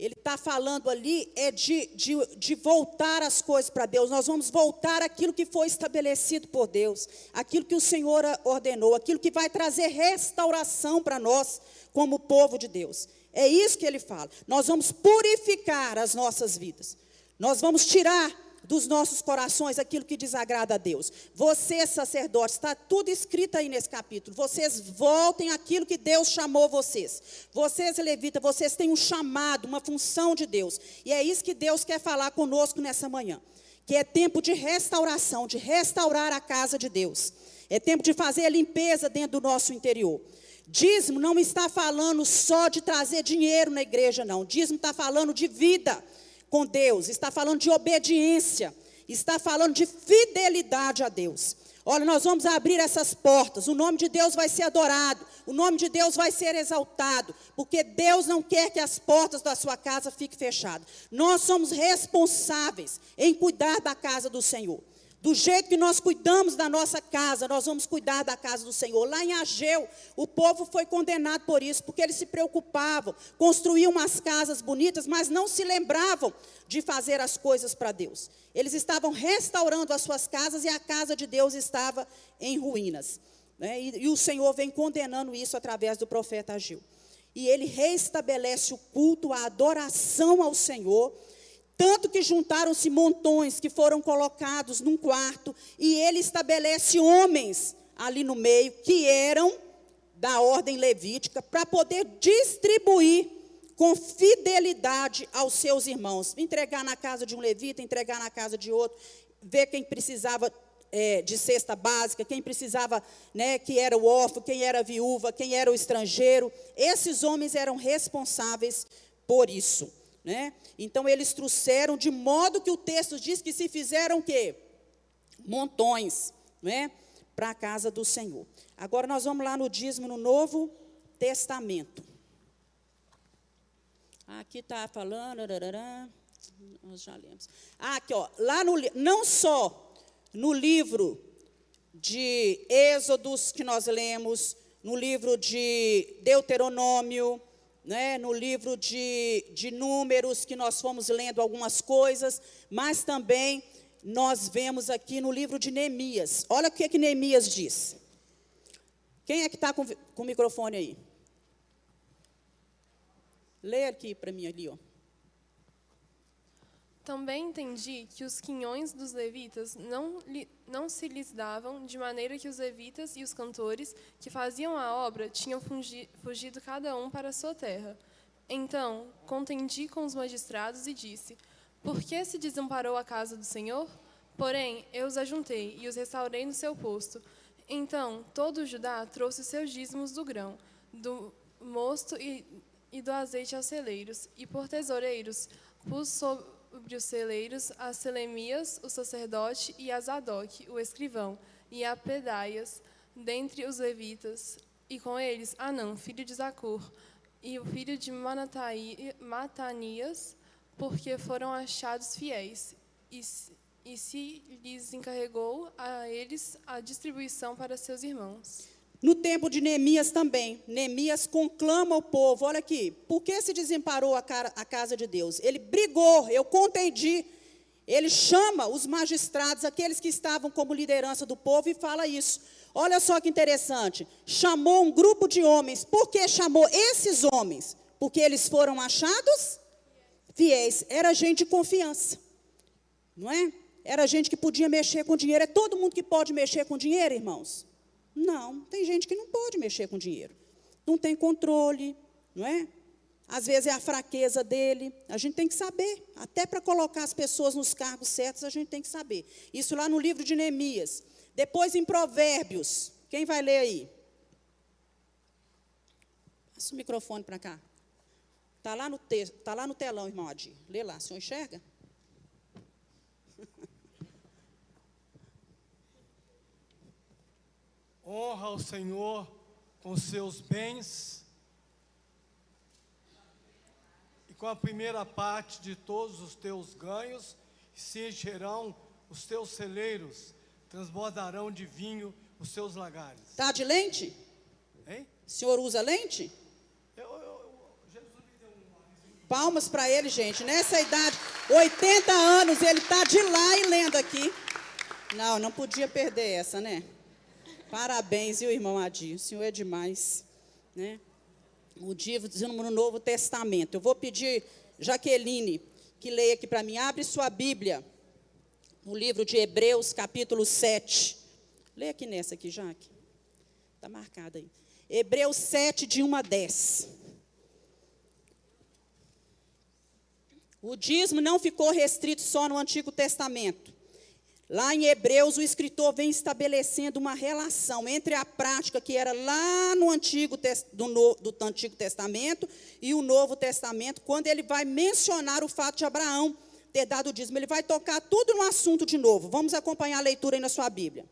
Ele está falando ali de voltar as coisas para Deus. Nós vamos voltar aquilo que foi estabelecido por Deus, aquilo que o Senhor ordenou, aquilo que vai trazer restauração para nós como povo de Deus. É isso que ele fala. Nós vamos purificar as nossas vidas. Nós vamos tirar dos nossos corações aquilo que desagrada a Deus. Vocês, sacerdotes, está tudo escrito aí nesse capítulo. Vocês voltem àquilo que Deus chamou vocês. Vocês, levitas, vocês têm um chamado, uma função de Deus. E é isso que Deus quer falar conosco nessa manhã. Que é tempo de restauração, de restaurar a casa de Deus. É tempo de fazer a limpeza dentro do nosso interior. Dízimo não está falando só de trazer dinheiro na igreja, não. Dízimo está falando de vida com Deus, está falando de obediência. Está falando de fidelidade a Deus. Olha, nós vamos abrir essas portas, o nome de Deus vai ser adorado, o nome de Deus vai ser exaltado, porque Deus não quer que as portas da sua casa fiquem fechadas. Nós somos responsáveis em cuidar da casa do Senhor. Do jeito que nós cuidamos da nossa casa, nós vamos cuidar da casa do Senhor. Lá em Ageu, o povo foi condenado por isso, porque eles se preocupavam, construíam umas casas bonitas, mas não se lembravam de fazer as coisas para Deus. Eles estavam restaurando as suas casas e a casa de Deus estava em ruínas, né? E o Senhor vem condenando isso através do profeta Ageu. E ele reestabelece o culto, a adoração ao Senhor. Tanto que juntaram-se montões que foram colocados num quarto, e ele estabelece homens ali no meio, que eram da ordem levítica, para poder distribuir com fidelidade aos seus irmãos. Entregar na casa de um levita, entregar na casa de outro, ver quem precisava de cesta básica, quem precisava, né, que era o órfão, quem era a viúva, quem era o estrangeiro. Esses homens eram responsáveis por isso. Né? Então eles trouxeram, de modo que o texto diz que se fizeram o quê? Montões, né? Para a casa do Senhor. Agora nós vamos lá no dízimo no Novo Testamento. Aqui está falando, nós já lemos. Aqui, ó, lá não só no livro de Êxodos que nós lemos, no livro de Deuteronômio, né, no livro de Números, que nós fomos lendo algumas coisas, mas também nós vemos aqui no livro de Neemias. Olha o que Neemias diz. Quem é que está com o microfone aí? Lê aqui para mim, ali, ó. Também entendi que os quinhões dos levitas não se lhes davam, de maneira que os levitas e os cantores que faziam a obra tinham fugido cada um para a sua terra. Então, contendi com os magistrados e disse: por que se desamparou a casa do Senhor? Porém, eu os ajuntei e os restaurei no seu posto. Então, todo o Judá trouxe seus dízimos do grão, do mosto e do azeite aos celeiros, e por tesoureiros pus sobre os celeiros a Selemias, o sacerdote, e a Zadok, o escrivão, e a Pedaias, dentre os levitas, e com eles Anã, filho de Zacur, e o filho de Matanias, porque foram achados fiéis, e se lhes encarregou a eles a distribuição para seus irmãos. No tempo de Neemias também, Neemias conclama o povo, olha aqui, por que se desamparou a casa de Deus? Ele brigou, eu contendi, ele chama os magistrados, aqueles que estavam como liderança do povo, e fala isso. Olha só que interessante, chamou um grupo de homens. Por que chamou esses homens? Porque eles foram achados fiéis, era gente de confiança, não é? Era gente que podia mexer com dinheiro. É todo mundo que pode mexer com dinheiro, irmãos? Não, tem gente que não pode mexer com dinheiro. Não tem controle, não é? Às vezes é a fraqueza dele. A gente tem que saber. Até para colocar as pessoas nos cargos certos, a gente tem que saber. Isso lá no livro de Neemias. Depois em Provérbios. Quem vai ler aí? Passa o microfone para cá. Está lá no texto, está lá no telão, irmão Adir. Lê lá, o senhor enxerga? Honra ao Senhor com seus bens e com a primeira parte de todos os teus ganhos, e se encherão os teus celeiros, transbordarão de vinho os seus lagares. Está de lente? Hein? O senhor usa lente? Jesus me deu um... Palmas para ele, gente. Nessa idade, 80 anos, ele está de lá e lendo aqui. Não podia perder essa, né? Parabéns, viu, irmão Adir? O senhor é demais, né? O dízimo no Novo Testamento. Eu vou pedir, Jaqueline, que leia aqui para mim. Abre sua Bíblia, no livro de Hebreus, capítulo 7. Leia aqui nessa aqui, Jaque. Está marcada aí. Hebreus 7, de 1 a 10. O dízimo não ficou restrito só no Antigo Testamento. Lá em Hebreus, o escritor vem estabelecendo uma relação entre a prática que era lá no Antigo Testamento e o Novo Testamento, quando ele vai mencionar o fato de Abraão ter dado o dízimo. Ele vai tocar tudo no assunto de novo. Vamos acompanhar a leitura aí na sua Bíblia.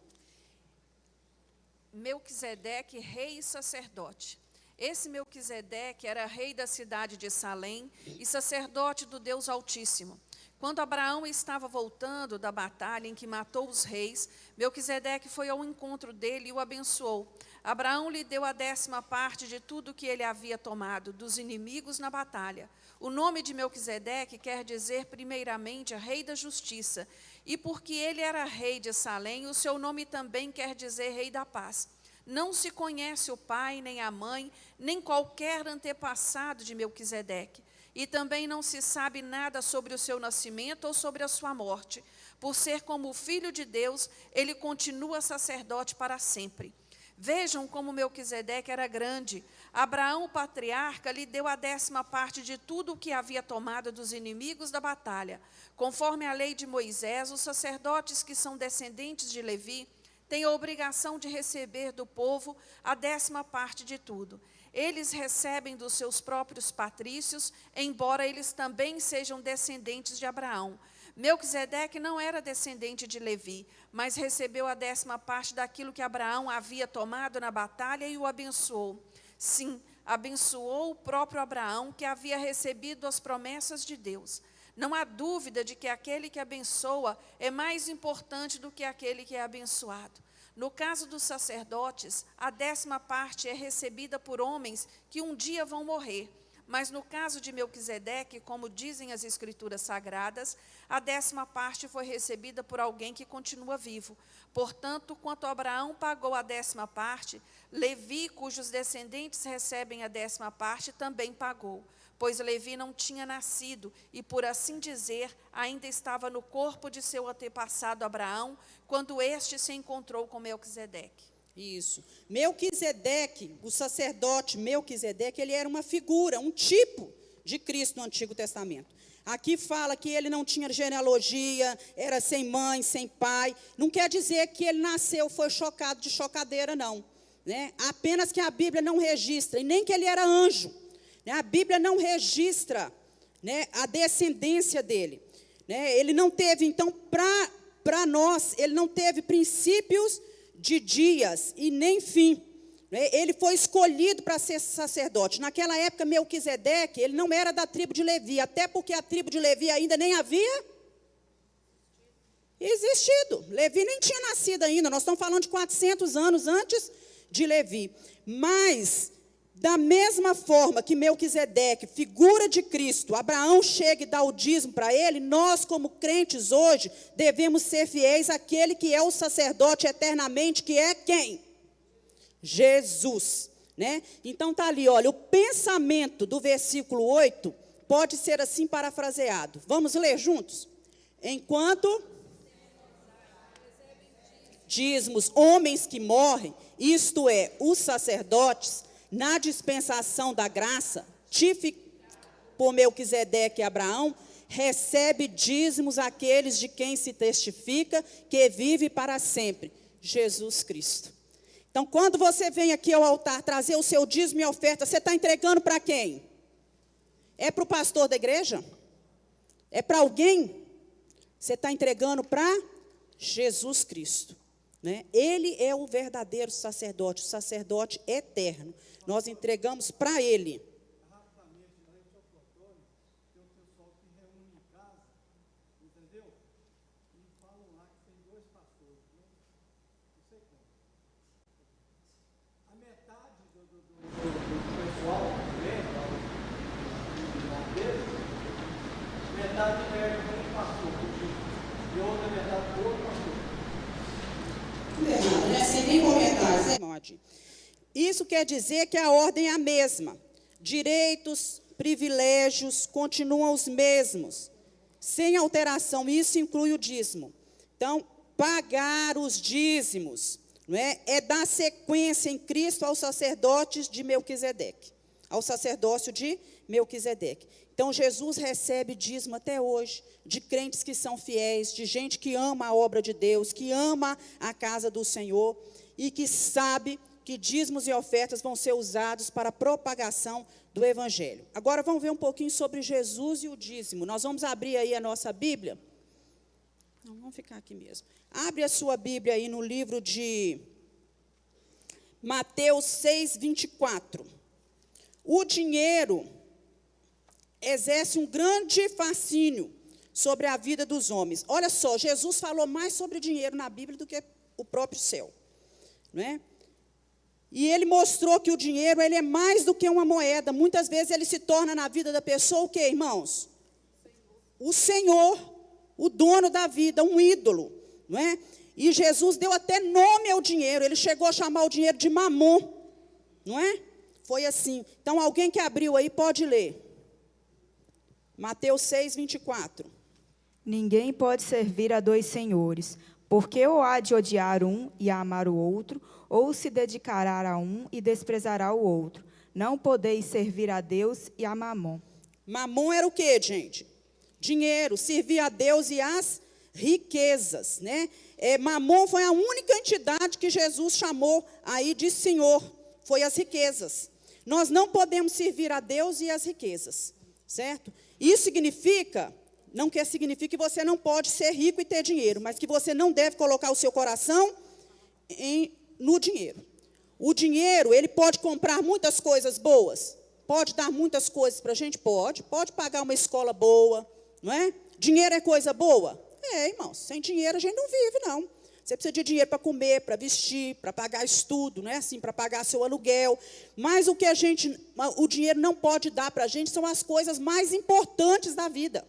Melquisedeque, rei e sacerdote. Esse Melquisedeque era rei da cidade de Salém e sacerdote do Deus Altíssimo. Quando Abraão estava voltando da batalha em que matou os reis, Melquisedeque foi ao encontro dele e o abençoou. Abraão lhe deu a 10ª parte de tudo que ele havia tomado, dos inimigos na batalha. O nome de Melquisedeque quer dizer, primeiramente, rei da justiça. E porque ele era rei de Salém, o seu nome também quer dizer rei da paz. Não se conhece o pai, nem a mãe, nem qualquer antepassado de Melquisedeque. E também não se sabe nada sobre o seu nascimento ou sobre a sua morte. Por ser como o Filho de Deus, ele continua sacerdote para sempre. Vejam como Melquisedeque era grande. Abraão, o patriarca, lhe deu a 10ª parte de tudo o que havia tomado dos inimigos da batalha. Conforme a lei de Moisés, os sacerdotes que são descendentes de Levi têm a obrigação de receber do povo a 10ª parte de tudo. Eles recebem dos seus próprios patrícios, embora eles também sejam descendentes de Abraão. Melquisedeque não era descendente de Levi, mas recebeu a 10ª parte daquilo que Abraão havia tomado na batalha e o abençoou. Sim, abençoou o próprio Abraão, que havia recebido as promessas de Deus. Não há dúvida de que aquele que abençoa é mais importante do que aquele que é abençoado. No caso dos sacerdotes, a 10ª parte é recebida por homens que um dia vão morrer. Mas no caso de Melquisedeque, como dizem as Escrituras Sagradas, a 10ª parte foi recebida por alguém que continua vivo. Portanto, quanto Abraão pagou a 10ª parte, Levi, cujos descendentes recebem a 10ª parte, também pagou. Pois Levi não tinha nascido e, por assim dizer, ainda estava no corpo de seu antepassado Abraão, quando este se encontrou com Melquisedeque. Isso. Melquisedeque, o sacerdote Melquisedeque, ele era uma figura, um tipo de Cristo no Antigo Testamento. Aqui fala que ele não tinha genealogia, era sem mãe, sem pai. Não quer dizer que ele nasceu, foi chocado de chocadeira, não. Né? Apenas que a Bíblia não registra, e nem que ele era anjo. A Bíblia não registra, né, a descendência dele. Né? Ele não teve, então, para nós, ele não teve princípios de dias e nem fim. Né? Ele foi escolhido para ser sacerdote. Naquela época, Melquisedeque, ele não era da tribo de Levi, até porque a tribo de Levi ainda nem havia existido. Levi nem tinha nascido ainda, nós estamos falando de 400 anos antes de Levi. Mas da mesma forma que Melquisedeque, figura de Cristo, Abraão chega e dá o dízimo para ele, nós, como crentes hoje, devemos ser fiéis àquele que é o sacerdote eternamente, que é quem? Jesus. Né? Então está ali, olha, o pensamento do versículo 8 pode ser assim parafraseado. Vamos ler juntos? Enquanto dízimos, homens que morrem, isto é, os sacerdotes, na dispensação da graça, por Melquisedeque e Abraão, recebe dízimos aqueles de quem se testifica que vive para sempre, Jesus Cristo. Então, quando você vem aqui ao altar trazer o seu dízimo e oferta, você está entregando para quem? É para o pastor da igreja? É para alguém? Você está entregando para Jesus Cristo. Né? Ele é o verdadeiro sacerdote, o sacerdote eterno. Nós entregamos para ele. Rapidamente, lá em São Antônio, tem um pessoal que reúne em casa, entendeu? E falam lá que tem 2 pastores, né? Não sei como. A metade do pessoal metade pega um pastor, e outra metade do outro pastor. Não, sem nem comentários. Isso quer dizer que a ordem é a mesma. Direitos, privilégios continuam os mesmos, sem alteração. Isso inclui o dízimo. Então, pagar os dízimos, não é dar sequência em Cristo aos sacerdotes de Melquisedeque, ao sacerdócio de Melquisedeque. Então, Jesus recebe dízimo até hoje, de crentes que são fiéis, de gente que ama a obra de Deus, que ama a casa do Senhor, e que sabe que dízimos e ofertas vão ser usados para a propagação do Evangelho. Agora vamos ver um pouquinho sobre Jesus e o dízimo. Nós vamos abrir aí a nossa Bíblia. Não, vamos ficar aqui mesmo. Abre a sua Bíblia aí no livro de Mateus 6, 24. O dinheiro exerce um grande fascínio sobre a vida dos homens. Olha só, Jesus falou mais sobre dinheiro na Bíblia do que o próprio céu, não é? E ele mostrou que o dinheiro, ele é mais do que uma moeda. Muitas vezes ele se torna na vida da pessoa o quê, irmãos? O Senhor, o dono da vida, um ídolo, não é? E Jesus deu até nome ao dinheiro. Ele chegou a chamar o dinheiro de mamon, não é? Foi assim. Então, alguém que abriu aí pode ler. Mateus 6, 24. Ninguém pode servir a dois senhores, porque ou há de odiar um e amar o outro, ou se dedicará a um e desprezará o outro. Não podeis servir a Deus e a Mamon. Mamon era o quê, gente? Dinheiro, servir a Deus e as riquezas, né? Mamon foi a única entidade que Jesus chamou aí de Senhor, foi as riquezas. Nós não podemos servir a Deus e as riquezas, certo? Isso significa, não quer significar que você não pode ser rico e ter dinheiro, mas que você não deve colocar o seu coração no dinheiro. O dinheiro, ele pode comprar muitas coisas boas, pode dar muitas coisas para a gente, pode pagar uma escola boa, não é? Dinheiro é coisa boa? Irmãos, sem dinheiro a gente não vive, não. Você precisa de dinheiro para comer, para vestir, para pagar estudo, não é assim, para pagar seu aluguel. Mas o que o dinheiro não pode dar para a gente são as coisas mais importantes da vida.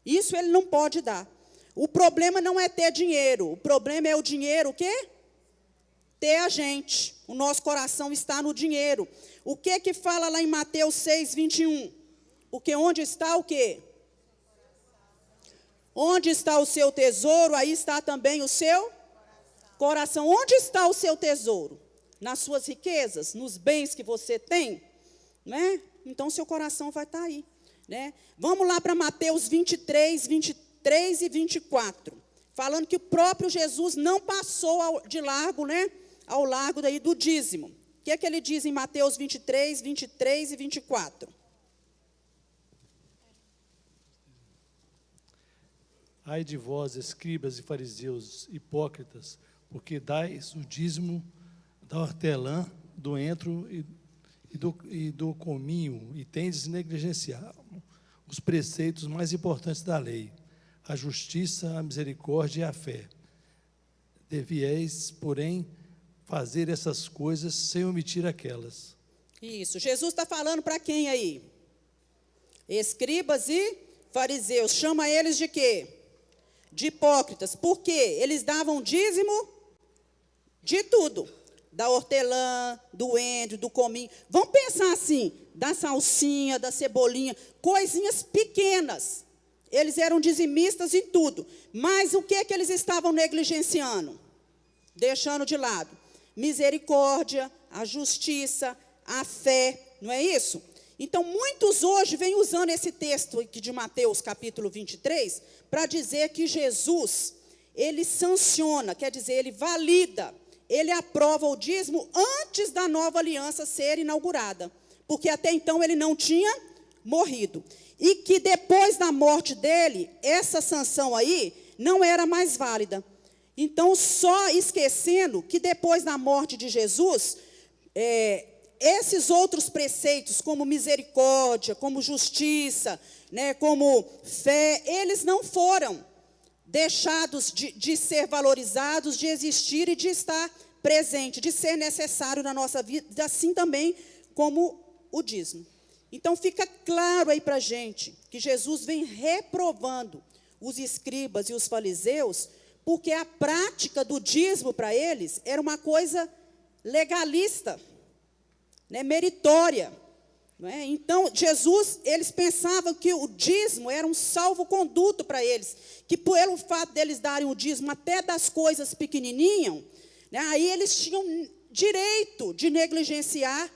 Isso ele não pode dar. O problema não é ter dinheiro, o problema é o dinheiro o quê? Ter a gente. O nosso coração está no dinheiro. O que fala lá em Mateus 6, 21? Porque onde está o quê? Onde está o seu tesouro, aí está também o seu coração. Onde está o seu tesouro? Nas suas riquezas, nos bens que você tem, né? Então, seu coração vai estar aí, né? Vamos lá para Mateus 23 e 24. Falando que o próprio Jesus não passou de largo, né? Ao largo daí do dízimo. O que ele diz em Mateus 23 e 24? Ai de vós, escribas e fariseus, hipócritas, porque dais o dízimo da hortelã, do entro e do cominho, e tendes negligenciado os preceitos mais importantes da lei, a justiça, a misericórdia e a fé. Devieis, porém, fazer essas coisas sem omitir aquelas. Isso. Jesus está falando para quem aí? Escribas e fariseus. Chama eles de quê? De hipócritas. Por quê? Eles davam dízimo de tudo. Da hortelã, do endro, do cominho. Vamos pensar assim, da salsinha, da cebolinha, coisinhas pequenas. Eles eram dizimistas em tudo. Mas o que eles estavam negligenciando? Deixando de lado. Misericórdia, a justiça, a fé, não é isso? Então, muitos hoje vêm usando esse texto aqui de Mateus, capítulo 23, para dizer que Jesus, ele sanciona, quer dizer, ele valida, ele aprova o dízimo antes da nova aliança ser inaugurada, porque até então ele não tinha morrido. E que depois da morte dele, essa sanção aí não era mais válida. Então, só esquecendo que depois da morte de Jesus, esses outros preceitos, como misericórdia, como justiça, né, como fé, eles não foram deixados de ser valorizados, de existir e de estar presente, de ser necessário na nossa vida, assim também como o dízimo. Então, fica claro aí para a gente que Jesus vem reprovando os escribas e os fariseus, porque a prática do dízimo para eles era uma coisa legalista, né, meritória. Não é? Então, Jesus, eles pensavam que o dízimo era um salvo-conduto para eles, que pelo fato deles darem o dízimo até das coisas pequenininhas, né, aí eles tinham direito de negligenciar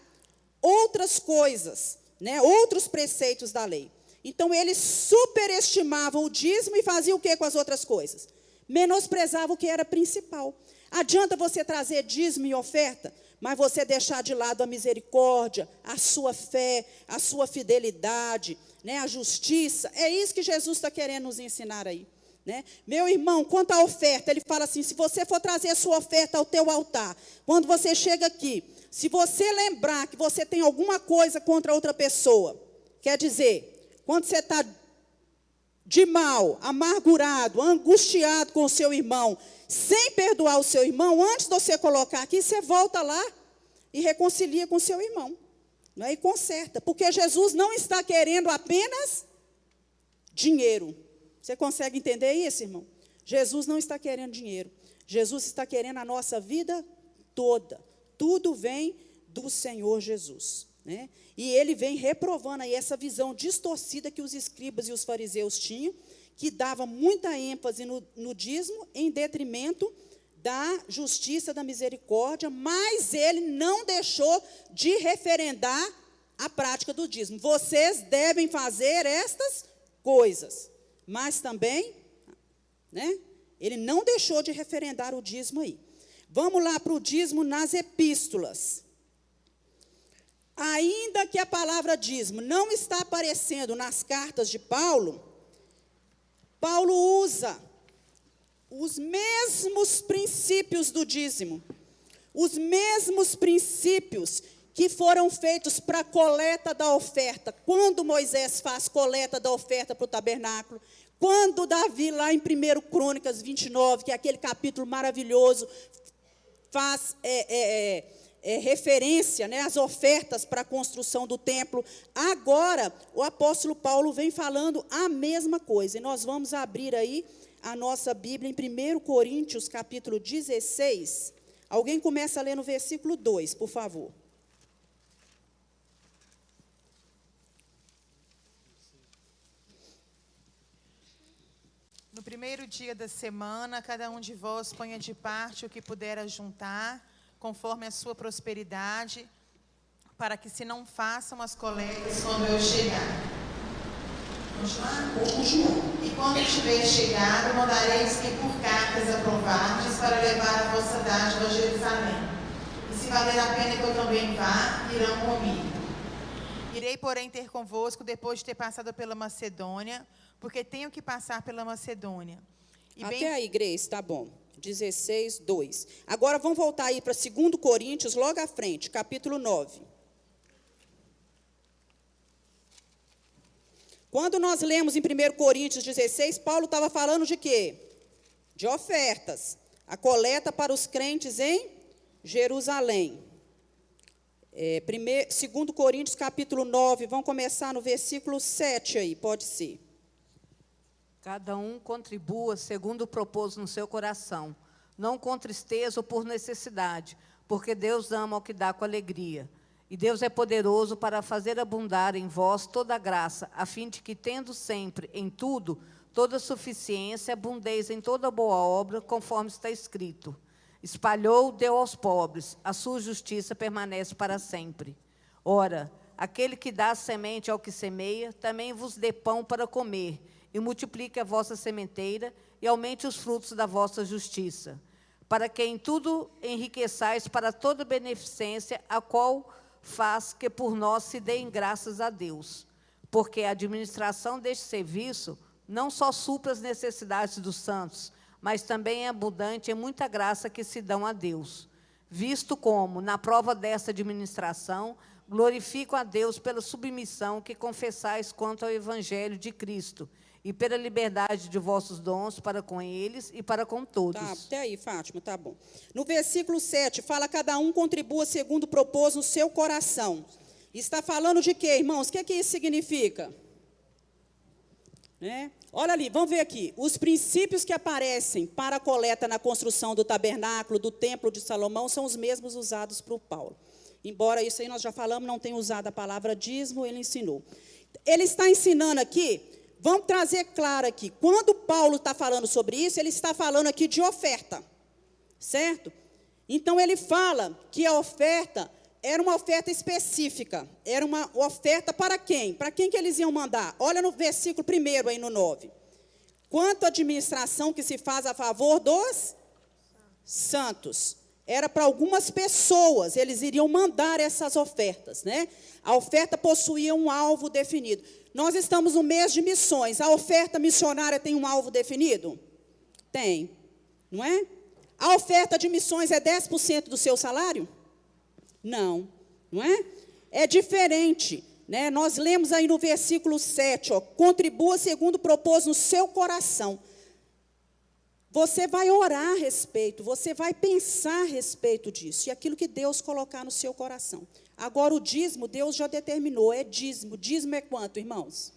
outras coisas, né, outros preceitos da lei. Então, eles superestimavam o dízimo e faziam o que com as outras coisas? Menosprezavam o que era principal. Adianta você trazer dízimo e oferta, mas você deixar de lado a misericórdia, a sua fé, a sua fidelidade, né, a justiça. É isso que Jesus está querendo nos ensinar aí. Né? Meu irmão, quanto à oferta, ele fala assim, se você for trazer a sua oferta ao teu altar, quando você chega aqui, se você lembrar que você tem alguma coisa contra outra pessoa, quer dizer, quando você está de mal, amargurado, angustiado com o seu irmão, sem perdoar o seu irmão, antes de você colocar aqui, você volta lá e reconcilia com o seu irmão. Não é? E conserta, porque Jesus não está querendo apenas dinheiro. Você consegue entender isso, irmão? Jesus não está querendo dinheiro. Jesus está querendo a nossa vida toda. Tudo vem do Senhor Jesus. Né? E ele vem reprovando aí essa visão distorcida que os escribas e os fariseus tinham, que dava muita ênfase no dízimo em detrimento da justiça, da misericórdia, mas ele não deixou de referendar a prática do dízimo. Vocês devem fazer estas coisas. Mas também, né, ele não deixou de referendar o dízimo aí. Vamos lá para o dízimo nas epístolas. Ainda que a palavra dízimo não está aparecendo nas cartas de Paulo, Paulo usa os mesmos princípios do dízimo, os mesmos princípios que foram feitos para a coleta da oferta. Quando Moisés faz coleta da oferta para o tabernáculo, quando Davi, lá em 1 Crônicas 29, que é aquele capítulo maravilhoso, faz referência, né, às ofertas para a construção do templo. Agora, o apóstolo Paulo vem falando a mesma coisa. E nós vamos abrir aí a nossa Bíblia em 1 Coríntios, capítulo 16. Alguém começa a ler no versículo 2, por favor. No primeiro dia da semana, cada um de vós ponha de parte o que puder ajuntar, conforme a sua prosperidade, para que se não façam as coletas quando eu chegar. E quando tiver chegado, mandareis que por cartas aprovardes para levar a vossa dádiva a Jerusalém. E se valer a pena que eu também vá, irão comigo. Irei, porém, ter convosco depois de ter passado pela Macedônia, porque tenho que passar pela Macedônia. Até aí, Grace, tá bom. 16, 2. Agora vamos voltar aí para 2 Coríntios, logo à frente, capítulo 9. Quando nós lemos em 1 Coríntios 16, Paulo estava falando de quê? De ofertas. A coleta para os crentes em Jerusalém. 2 Coríntios, capítulo 9, vamos começar no versículo 7 aí, pode ser. Cada um contribua segundo propôs no seu coração, não com tristeza ou por necessidade, porque Deus ama o que dá com alegria. E Deus é poderoso para fazer abundar em vós toda a graça, a fim de que, tendo sempre, em tudo, toda suficiência, abundeis em toda boa obra, conforme está escrito. Espalhou, deu aos pobres, a sua justiça permanece para sempre. Ora, aquele que dá semente ao que semeia, também vos dê pão para comer, e multiplique a vossa sementeira, e aumente os frutos da vossa justiça, para que em tudo enriqueçais para toda beneficência, a qual faz que por nós se deem graças a Deus. Porque a administração deste serviço não só supra as necessidades dos santos, mas também é abundante em muita graça que se dão a Deus. Visto como, na prova desta administração, glorifico a Deus pela submissão que confessais quanto ao Evangelho de Cristo, e pela liberdade de vossos dons para com eles e para com todos. Tá, até aí, Fátima, tá bom. No versículo 7, fala, cada um contribua segundo propôs no seu coração. Está falando de quê, irmãos? O que isso significa? Né? Olha ali, vamos ver aqui. Os princípios que aparecem para a coleta na construção do tabernáculo, do templo de Salomão, são os mesmos usados por Paulo. Embora isso aí nós já falamos, não tenha usado a palavra dízimo, ele ensinou. Ele está ensinando aqui. Vamos trazer claro aqui, quando Paulo está falando sobre isso, ele está falando aqui de oferta, certo? Então, ele fala que a oferta era uma oferta específica, era uma oferta para quem? Para quem que eles iam mandar? Olha no versículo 1 aí no 9. Quanto à administração que se faz a favor dos santos. Era para algumas pessoas, eles iriam mandar essas ofertas, né? A oferta possuía um alvo definido. Nós estamos no mês de missões. A oferta missionária tem um alvo definido? Tem, não é? A oferta de missões é 10% do seu salário? Não, não é? É diferente, né? Nós lemos aí no versículo 7, ó, contribua segundo propôs no seu coração. Você vai orar a respeito, você vai pensar a respeito disso, e aquilo que Deus colocar no seu coração. Agora, o dízimo, Deus já determinou, é dízimo. Dízimo é quanto, irmãos?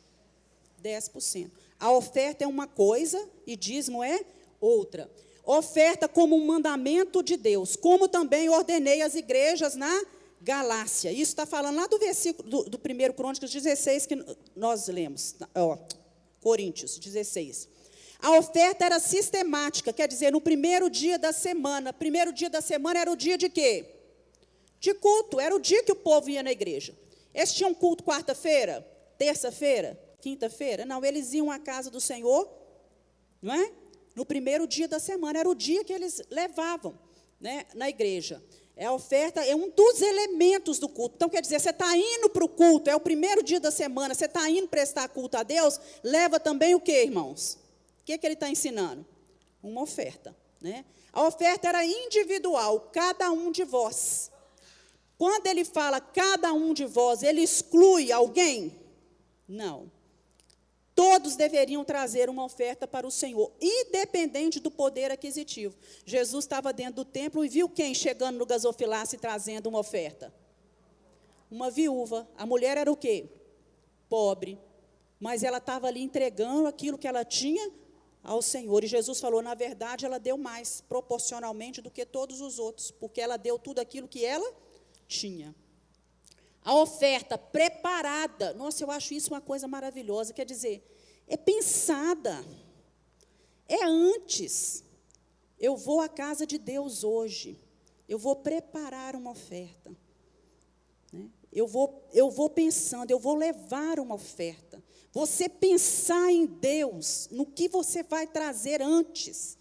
10%. A oferta é uma coisa e dízimo é outra. Oferta como um mandamento de Deus, como também ordenei às igrejas na Galácia. Isso está falando lá do versículo do 1 Crônicas 16, que nós lemos, ó, Coríntios 16. A oferta era sistemática, quer dizer, no primeiro dia da semana. Primeiro dia da semana era o dia de quê? De culto, era o dia que o povo ia na igreja. Eles tinham culto quarta-feira, terça-feira, quinta-feira? Não, eles iam à casa do Senhor, não é? No primeiro dia da semana, era o dia que eles levavam, né, na igreja. A oferta é um dos elementos do culto. Então, quer dizer, você está indo para o culto, é o primeiro dia da semana, você está indo prestar culto a Deus, leva também o quê, irmãos? O que ele está ensinando? Uma oferta, né? A oferta era individual, cada um de vós. Quando ele fala cada um de vós, ele exclui alguém? Não. Todos deveriam trazer uma oferta para o Senhor, independente do poder aquisitivo. Jesus estava dentro do templo e viu quem chegando no gasofilácio e trazendo uma oferta? Uma viúva. A mulher era o quê? Pobre. Mas ela estava ali entregando aquilo que ela tinha ao Senhor. E Jesus falou, na verdade, ela deu mais, proporcionalmente, do que todos os outros, porque ela deu tudo aquilo que ela tinha. A oferta preparada, nossa, eu acho isso uma coisa maravilhosa, quer dizer, é pensada, é antes. Eu vou à casa de Deus hoje, eu vou preparar uma oferta, né? Eu vou pensando, eu vou levar uma oferta. Você pensar em Deus, no que você vai trazer antes.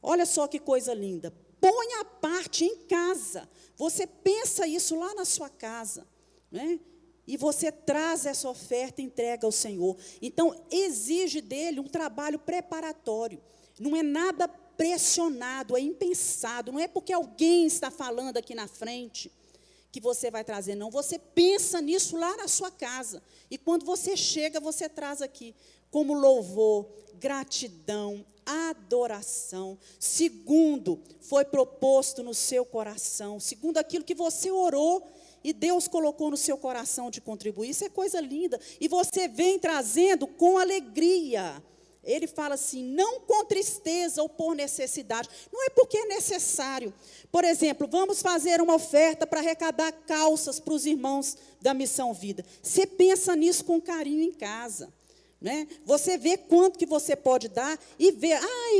Olha só que coisa linda. Põe a parte em casa. Você pensa isso lá na sua casa, né? E você traz essa oferta e entrega ao Senhor. Então, exige dele um trabalho preparatório. Não é nada pressionado, é impensado. Não é porque alguém está falando aqui na frente que você vai trazer, não. Você pensa nisso lá na sua casa. E quando você chega, você traz aqui como louvor, gratidão, adoração. Segundo, foi proposto no seu coração. Segundo aquilo que você orou e Deus colocou no seu coração de contribuir. Isso é coisa linda. E você vem trazendo com alegria. Ele fala assim, não com tristeza ou por necessidade. Não é porque é necessário. Por exemplo, vamos fazer uma oferta para arrecadar calças para os irmãos da Missão Vida. Você pensa nisso com carinho em casa, né? Você vê quanto que você pode dar e vê,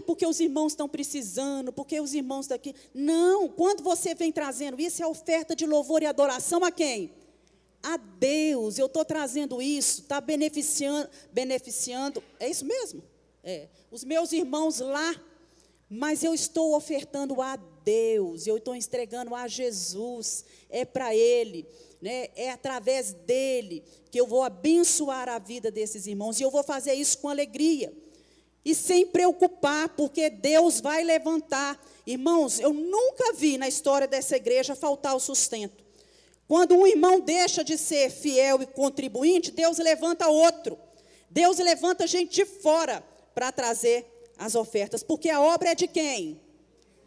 porque os irmãos estão precisando, porque os irmãos daqui. Não, quando você vem trazendo isso, é oferta de louvor e adoração a quem? A Deus. Eu estou trazendo isso, está beneficiando, é isso mesmo? É, os meus irmãos lá, mas eu estou ofertando a Deus, eu estou entregando a Jesus, é para Ele, né? É através dEle que eu vou abençoar a vida desses irmãos, e eu vou fazer isso com alegria, e sem preocupar, porque Deus vai levantar. Irmãos, eu nunca vi na história dessa igreja faltar o sustento. Quando um irmão deixa de ser fiel e contribuinte, Deus levanta outro, Deus levanta gente de fora, para trazer as ofertas, porque a obra é de quem?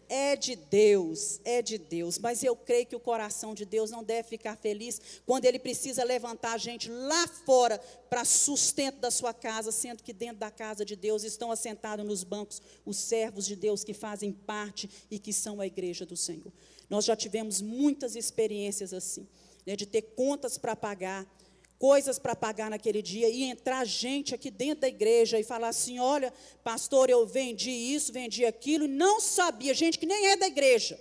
É de Deus, mas eu creio que o coração de Deus não deve ficar feliz quando Ele precisa levantar a gente lá fora para sustento da sua casa, sendo que dentro da casa de Deus estão assentados nos bancos os servos de Deus que fazem parte e que são a igreja do Senhor. Nós já tivemos muitas experiências assim, né, de ter contas para pagar, coisas para pagar naquele dia, e entrar gente aqui dentro da igreja e falar assim, olha, pastor, eu vendi isso, vendi aquilo, e não sabia, gente que nem é da igreja,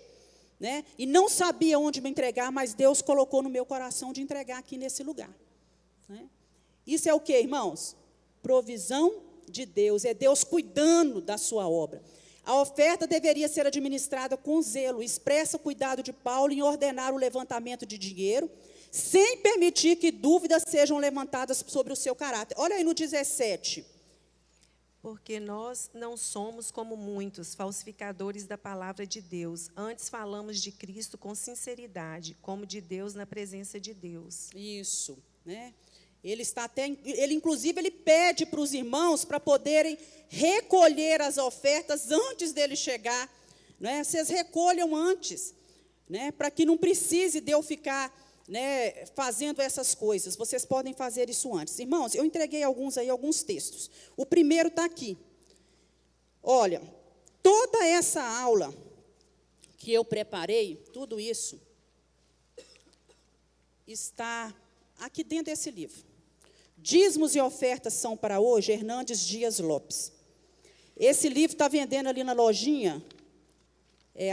né? E não sabia onde me entregar, mas Deus colocou no meu coração de entregar aqui nesse lugar, né? Isso é o que, irmãos? Provisão de Deus, é Deus cuidando da sua obra. A oferta deveria ser administrada com zelo, expressa o cuidado de Paulo em ordenar o levantamento de dinheiro, sem permitir que dúvidas sejam levantadas sobre o seu caráter. Olha aí no 17. Porque nós não somos como muitos, falsificadores da palavra de Deus. Antes falamos de Cristo com sinceridade, como de Deus na presença de Deus. Isso, né? Inclusive, ele pede para os irmãos para poderem recolher as ofertas antes dele chegar, né? Vocês recolham antes, né? Para que não precise de eu ficar, né, fazendo essas coisas. Vocês podem fazer isso antes. Irmãos, eu entreguei alguns textos. O primeiro está aqui. Olha, toda essa aula que eu preparei, tudo isso, está aqui dentro desse livro. Dízimos e ofertas são para hoje, Hernandes Dias Lopes. Esse livro está vendendo ali na lojinha,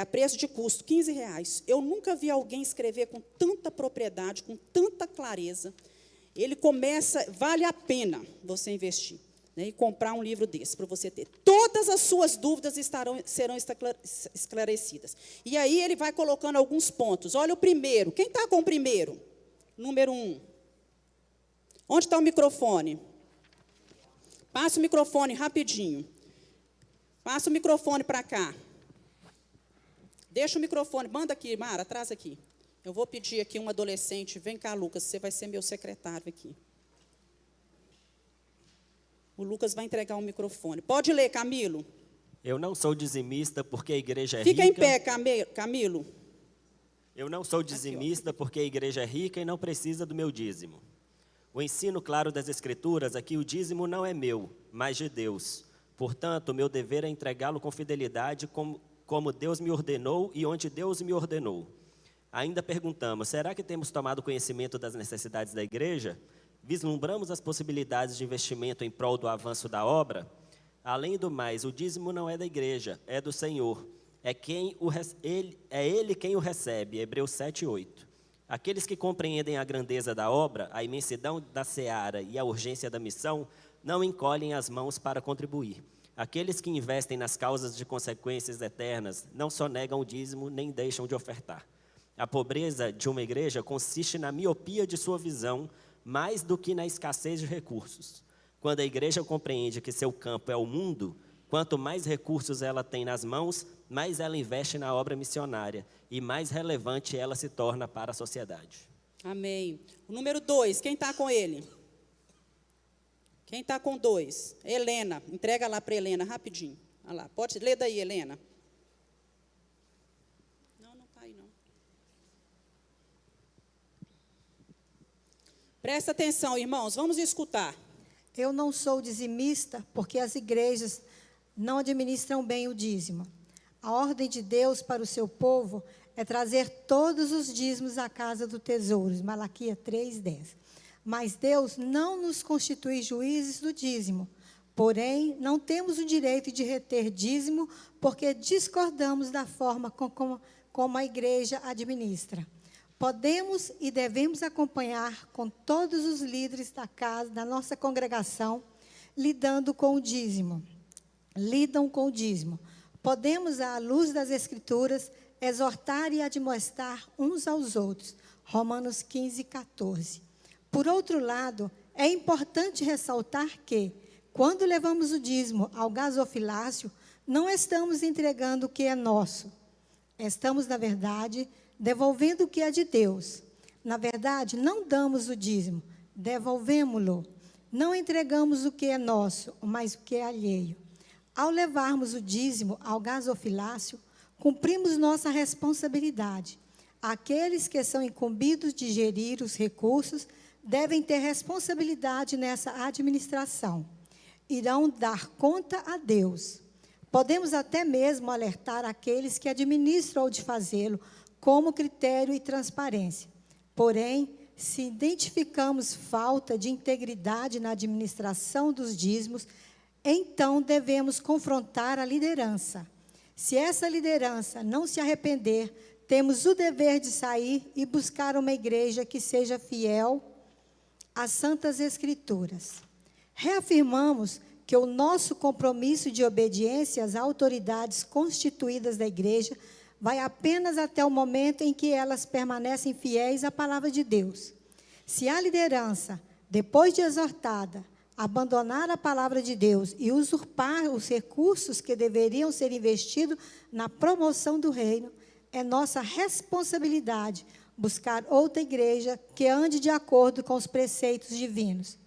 a preço de custo, R$15. Eu nunca vi alguém escrever com tanta propriedade, com tanta clareza. Ele começa, vale a pena você investir, né, e comprar um livro desse, para você ter. Todas as suas dúvidas serão esclarecidas. E aí ele vai colocando alguns pontos. Olha o primeiro. Quem está com o primeiro? Número 1. Onde está o microfone? Passa o microfone rapidinho. Passa o microfone para cá. Deixa o microfone. Manda aqui, Mara, traz aqui. Eu vou pedir aqui um adolescente. Vem cá, Lucas, você vai ser meu secretário aqui. O Lucas vai entregar o microfone. Pode ler, Camilo. Eu não sou dizimista porque a igreja é Fica rica. em pé, Camilo. Eu não sou dizimista porque a igreja é rica e não precisa do meu dízimo. O ensino claro das Escrituras é que o dízimo não é meu, mas de Deus. Portanto, o meu dever é entregá-lo com fidelidade, como Deus me ordenou e onde Deus me ordenou. Ainda perguntamos, será que temos tomado conhecimento das necessidades da igreja? Vislumbramos as possibilidades de investimento em prol do avanço da obra? Além do mais, o dízimo não é da igreja, é do Senhor. É Ele quem o recebe, Hebreus 7:8. Aqueles que compreendem a grandeza da obra, a imensidão da seara e a urgência da missão, não encolhem as mãos para contribuir. Aqueles que investem nas causas de consequências eternas não sonegam o dízimo nem deixam de ofertar. A pobreza de uma igreja consiste na miopia de sua visão, mais do que na escassez de recursos. Quando a igreja compreende que seu campo é o mundo, quanto mais recursos ela tem nas mãos, mais ela investe na obra missionária e mais relevante ela se torna para a sociedade. Amém. O número 2, quem está com ele? Quem está com 2? Helena. Entrega lá para Helena, rapidinho. Olha lá. Pode ler daí, Helena. Não está aí, não. Presta atenção, irmãos, vamos escutar. Eu não sou dizimista porque as igrejas não administram bem o dízimo. A ordem de Deus para o seu povo é trazer todos os dízimos à casa do tesouro, Malaquias 3:10. Mas Deus não nos constitui juízes do dízimo. Porém, não temos o direito de reter dízimo porque discordamos da forma como a igreja administra. Podemos e devemos acompanhar com todos os líderes da casa, da nossa congregação, lidam com o dízimo. Podemos, à luz das Escrituras, exortar e admoestar uns aos outros. Romanos 15:14. Por outro lado, é importante ressaltar que, quando levamos o dízimo ao gasofilácio, não estamos entregando o que é nosso. Estamos, na verdade, devolvendo o que é de Deus. Na verdade, não damos o dízimo, devolvemos-lo. Não entregamos o que é nosso, mas o que é alheio. Ao levarmos o dízimo ao gasofilácio, cumprimos nossa responsabilidade. Aqueles que são incumbidos de gerir os recursos devem ter responsabilidade nessa administração. Irão dar conta a Deus. Podemos até mesmo alertar aqueles que administram ou de fazê-lo como critério e transparência. Porém, se identificamos falta de integridade na administração dos dízimos, então devemos confrontar a liderança. Se essa liderança não se arrepender, temos o dever de sair e buscar uma igreja que seja fiel às Santas Escrituras. Reafirmamos que o nosso compromisso de obediência às autoridades constituídas da igreja vai apenas até o momento em que elas permanecem fiéis à palavra de Deus. Se a liderança, depois de exortada, abandonar a palavra de Deus e usurpar os recursos que deveriam ser investidos na promoção do reino, é nossa responsabilidade buscar outra igreja que ande de acordo com os preceitos divinos.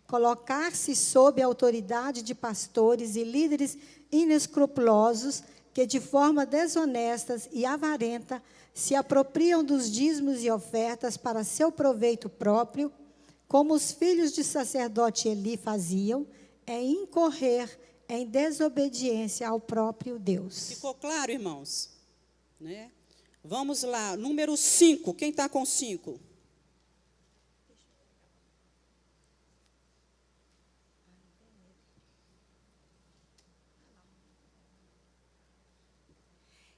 Colocar-se sob a autoridade de pastores e líderes inescrupulosos que, de forma desonesta e avarenta, se apropriam dos dízimos e ofertas para seu proveito próprio, como os filhos de sacerdote Eli faziam, é incorrer em desobediência ao próprio Deus. Ficou claro, irmãos? Né? Vamos lá, número 5. Quem está com 5?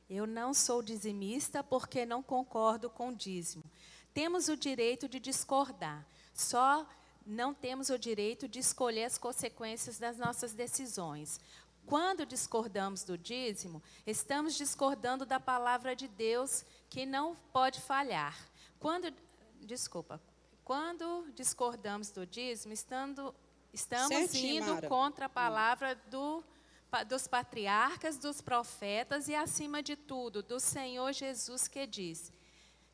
Eu não sou dizimista porque não concordo com o dízimo. Temos o direito de discordar, só não temos o direito de escolher as consequências das nossas decisões. Quando discordamos do dízimo, estamos discordando da palavra de Deus, que não pode falhar. Quando discordamos do dízimo, estamos Certinho, indo Mara. contra a palavra dos patriarcas, dos profetas e, acima de tudo, do Senhor Jesus, que diz: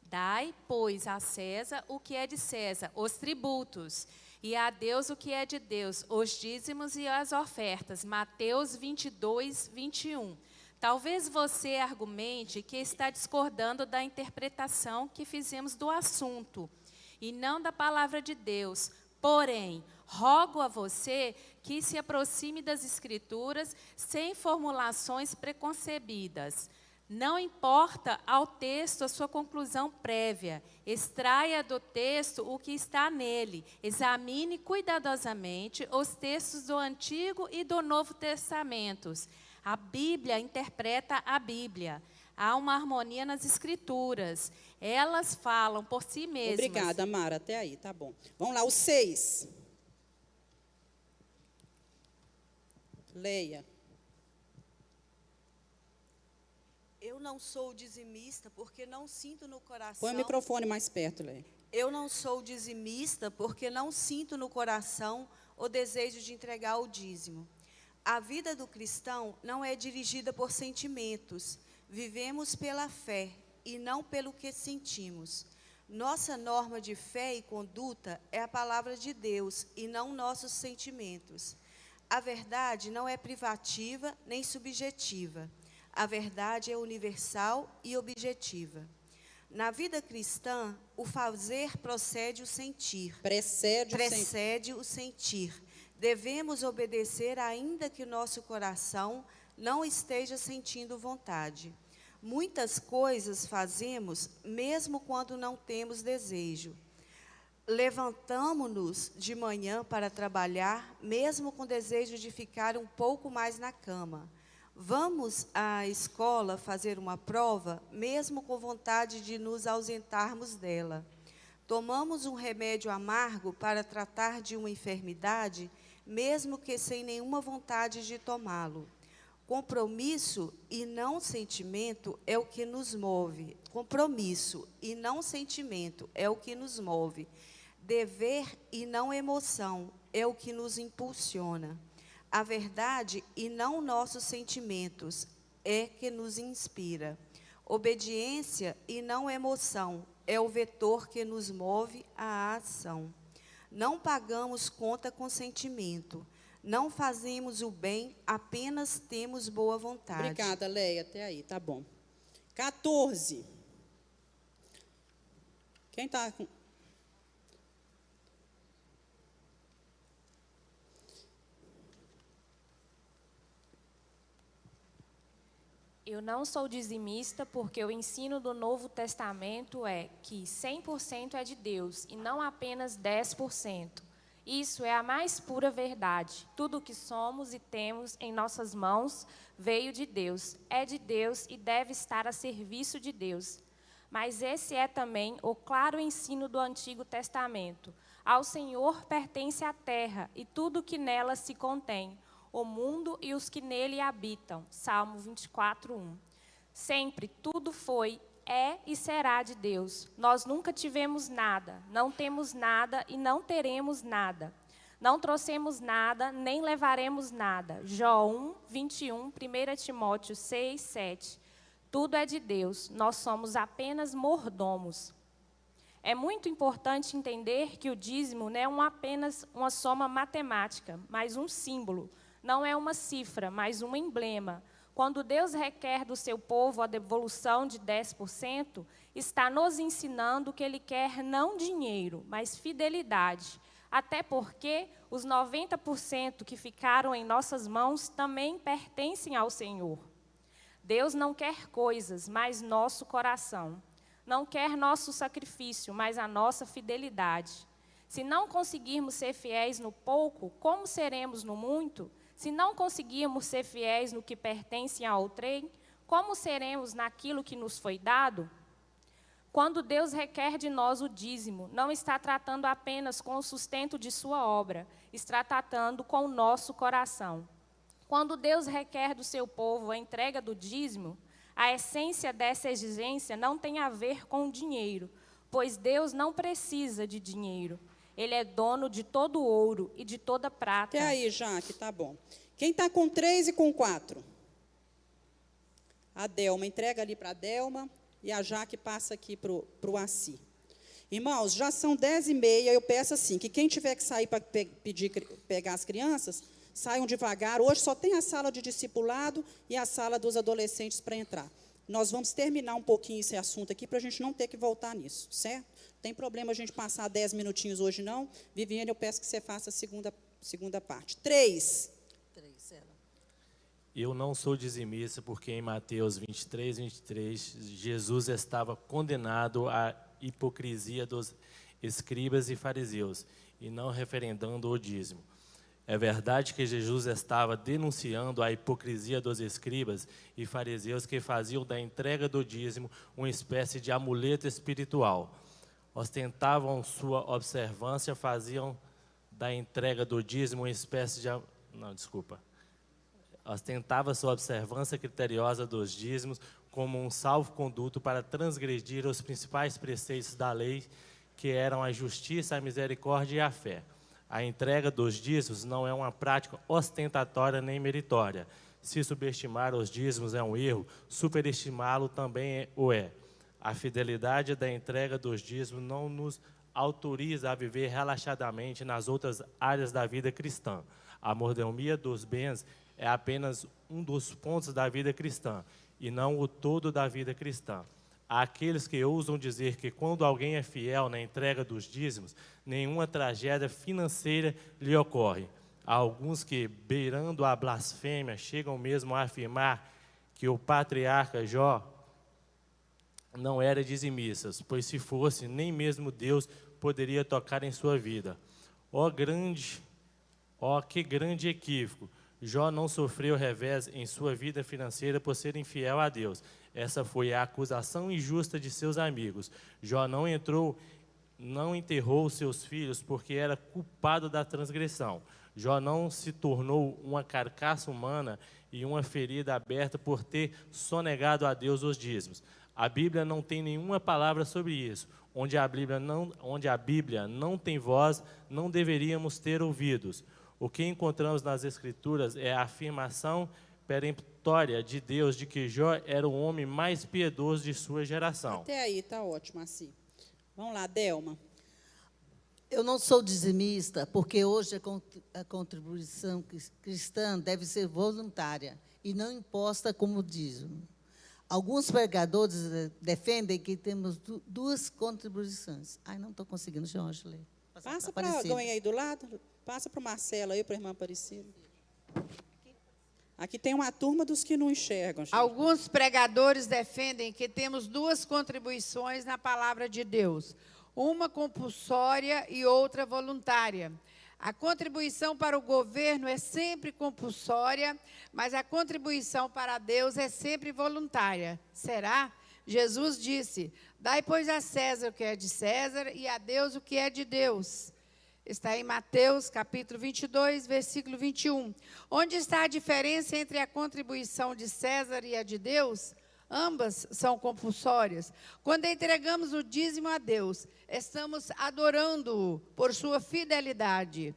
dai, pois, a César o que é de César, os tributos, e a Deus o que é de Deus, os dízimos e as ofertas. Mateus 22, 21. Talvez você argumente que está discordando da interpretação que fizemos do assunto, e não da palavra de Deus. Porém, rogo a você que se aproxime das Escrituras sem formulações preconcebidas. Não importa ao texto a sua conclusão prévia. Extraia do texto o que está nele. Examine cuidadosamente os textos do Antigo e do Novo Testamentos. A Bíblia interpreta a Bíblia. Há uma harmonia nas Escrituras. Elas falam por si mesmas. Obrigada, Mara. Até aí, tá bom. Vamos lá, o 6. Leia. Eu não sou dizimista porque não sinto no coração. Põe o microfone mais perto, Leia. Eu não sou dizimista porque não sinto no coração o desejo de entregar o dízimo. A vida do cristão não é dirigida por sentimentos. Vivemos pela fé e não pelo que sentimos. Nossa norma de fé e conduta é a palavra de Deus e não nossos sentimentos. A verdade não é privativa nem subjetiva. A verdade é universal e objetiva. Na vida cristã, o fazer precede o sentir. Precede o sentir. Devemos obedecer ainda que nosso coração não esteja sentindo vontade. Muitas coisas fazemos mesmo quando não temos desejo. Levantamo-nos de manhã para trabalhar, mesmo com desejo de ficar um pouco mais na cama. Vamos à escola fazer uma prova, mesmo com vontade de nos ausentarmos dela. Tomamos um remédio amargo para tratar de uma enfermidade, mesmo que sem nenhuma vontade de tomá-lo. Compromisso e não sentimento é o que nos move. Compromisso e não sentimento é o que nos move. Dever e não emoção é o que nos impulsiona. A verdade e não nossos sentimentos é que nos inspira. Obediência e não emoção é o vetor que nos move à ação. Não pagamos conta com sentimento. Não fazemos o bem, apenas temos boa vontade. Obrigada, Leia. Até aí, tá bom. 14. Quem está com... Eu não sou dizimista porque o ensino do Novo Testamento é que 100% é de Deus e não apenas 10%. Isso é a mais pura verdade. Tudo o que somos e temos em nossas mãos veio de Deus, é de Deus e deve estar a serviço de Deus. Mas esse é também o claro ensino do Antigo Testamento. Ao Senhor pertence a terra e tudo o que nela se contém, o mundo e os que nele habitam. Salmo 24:1. Sempre tudo foi, é e será de Deus. Nós nunca tivemos nada, não temos nada e não teremos nada. Não trouxemos nada, nem levaremos nada. Jó 1:21, 1 Timóteo 6:7. Tudo é de Deus, nós somos apenas mordomos. É muito importante entender que o dízimo não é apenas uma soma matemática, mas um símbolo. Não é uma cifra, mas um emblema. Quando Deus requer do seu povo a devolução de 10%, está nos ensinando que Ele quer não dinheiro, mas fidelidade. Até porque os 90% que ficaram em nossas mãos também pertencem ao Senhor. Deus não quer coisas, mas nosso coração. Não quer nosso sacrifício, mas a nossa fidelidade. Se não conseguirmos ser fiéis no pouco, como seremos no muito? Se não conseguirmos ser fiéis no que pertence ao outrem, como seremos naquilo que nos foi dado? Quando Deus requer de nós o dízimo, não está tratando apenas com o sustento de sua obra, está tratando com o nosso coração. Quando Deus requer do seu povo a entrega do dízimo, a essência dessa exigência não tem a ver com o dinheiro, pois Deus não precisa de dinheiro. Ele é dono de todo o ouro e de toda prata. Até aí, Jaque, tá bom. Quem está com 3 e com 4? A Delma, entrega ali para a Delma e a Jaque passa aqui para o Assi. Irmãos, já são 10h30, eu peço assim, que quem tiver que sair para pegar as crianças, saiam devagar. Hoje só tem a sala de discipulado e a sala dos adolescentes para entrar. Nós vamos terminar um pouquinho esse assunto aqui para a gente não ter que voltar nisso, certo? Não tem problema a gente passar 10 minutinhos hoje, não. Viviane, eu peço que você faça a segunda parte. 3. Eu não sou dizimista, porque em Mateus 23, Jesus estava condenado à hipocrisia dos escribas e fariseus, e não referendando o dízimo. É verdade que Jesus estava denunciando a hipocrisia dos escribas e fariseus que faziam da entrega do dízimo uma espécie de amuleto espiritual. Ostentavam sua observância, faziam da entrega do dízimo uma espécie de... Ostentava sua observância criteriosa dos dízimos como um salvo-conduto para transgredir os principais preceitos da lei, que eram a justiça, a misericórdia e a fé. A entrega dos dízimos não é uma prática ostentatória nem meritória. Se subestimar os dízimos é um erro, superestimá-lo também o é. A fidelidade da entrega dos dízimos não nos autoriza a viver relaxadamente nas outras áreas da vida cristã. A mordomia dos bens é apenas um dos pontos da vida cristã, e não o todo da vida cristã. Há aqueles que ousam dizer que quando alguém é fiel na entrega dos dízimos, nenhuma tragédia financeira lhe ocorre. Há alguns que, beirando a blasfêmia, chegam mesmo a afirmar que o patriarca Jó não era dizimista, pois se fosse, nem mesmo Deus poderia tocar em sua vida. Que grande equívoco! Jó não sofreu revés em sua vida financeira por ser infiel a Deus. Essa foi a acusação injusta de seus amigos. Jó não enterrou seus filhos porque era culpado da transgressão. Jó não se tornou uma carcaça humana e uma ferida aberta por ter sonegado a Deus os dízimos. A Bíblia não tem nenhuma palavra sobre isso. Onde a Bíblia não tem voz, não deveríamos ter ouvidos. O que encontramos nas Escrituras é a afirmação peremptória de Deus de que Jó era o homem mais piedoso de sua geração. Até aí, está ótimo, assim. Vamos lá, Delma. Eu não sou dizimista, porque hoje a contribuição cristã deve ser voluntária e não imposta como dízimo. Alguns pregadores defendem que temos duas contribuições. Ai, não estou conseguindo, Jorge, ler. Passa para alguém aí do lado. Passa para o Marcelo aí, para a irmã Aparecida. Aqui tem uma turma dos que não enxergam. Gente. Alguns pregadores defendem que temos duas contribuições na palavra de Deus. Uma compulsória e outra voluntária. A contribuição para o governo é sempre compulsória, mas a contribuição para Deus é sempre voluntária. Será? Jesus disse, dai, pois, a César o que é de César e a Deus o que é de Deus. Está em Mateus, capítulo 22, versículo 21. Onde está a diferença entre a contribuição de César e a de Deus? Ambas são compulsórias. Quando entregamos o dízimo a Deus, estamos adorando-o por sua fidelidade.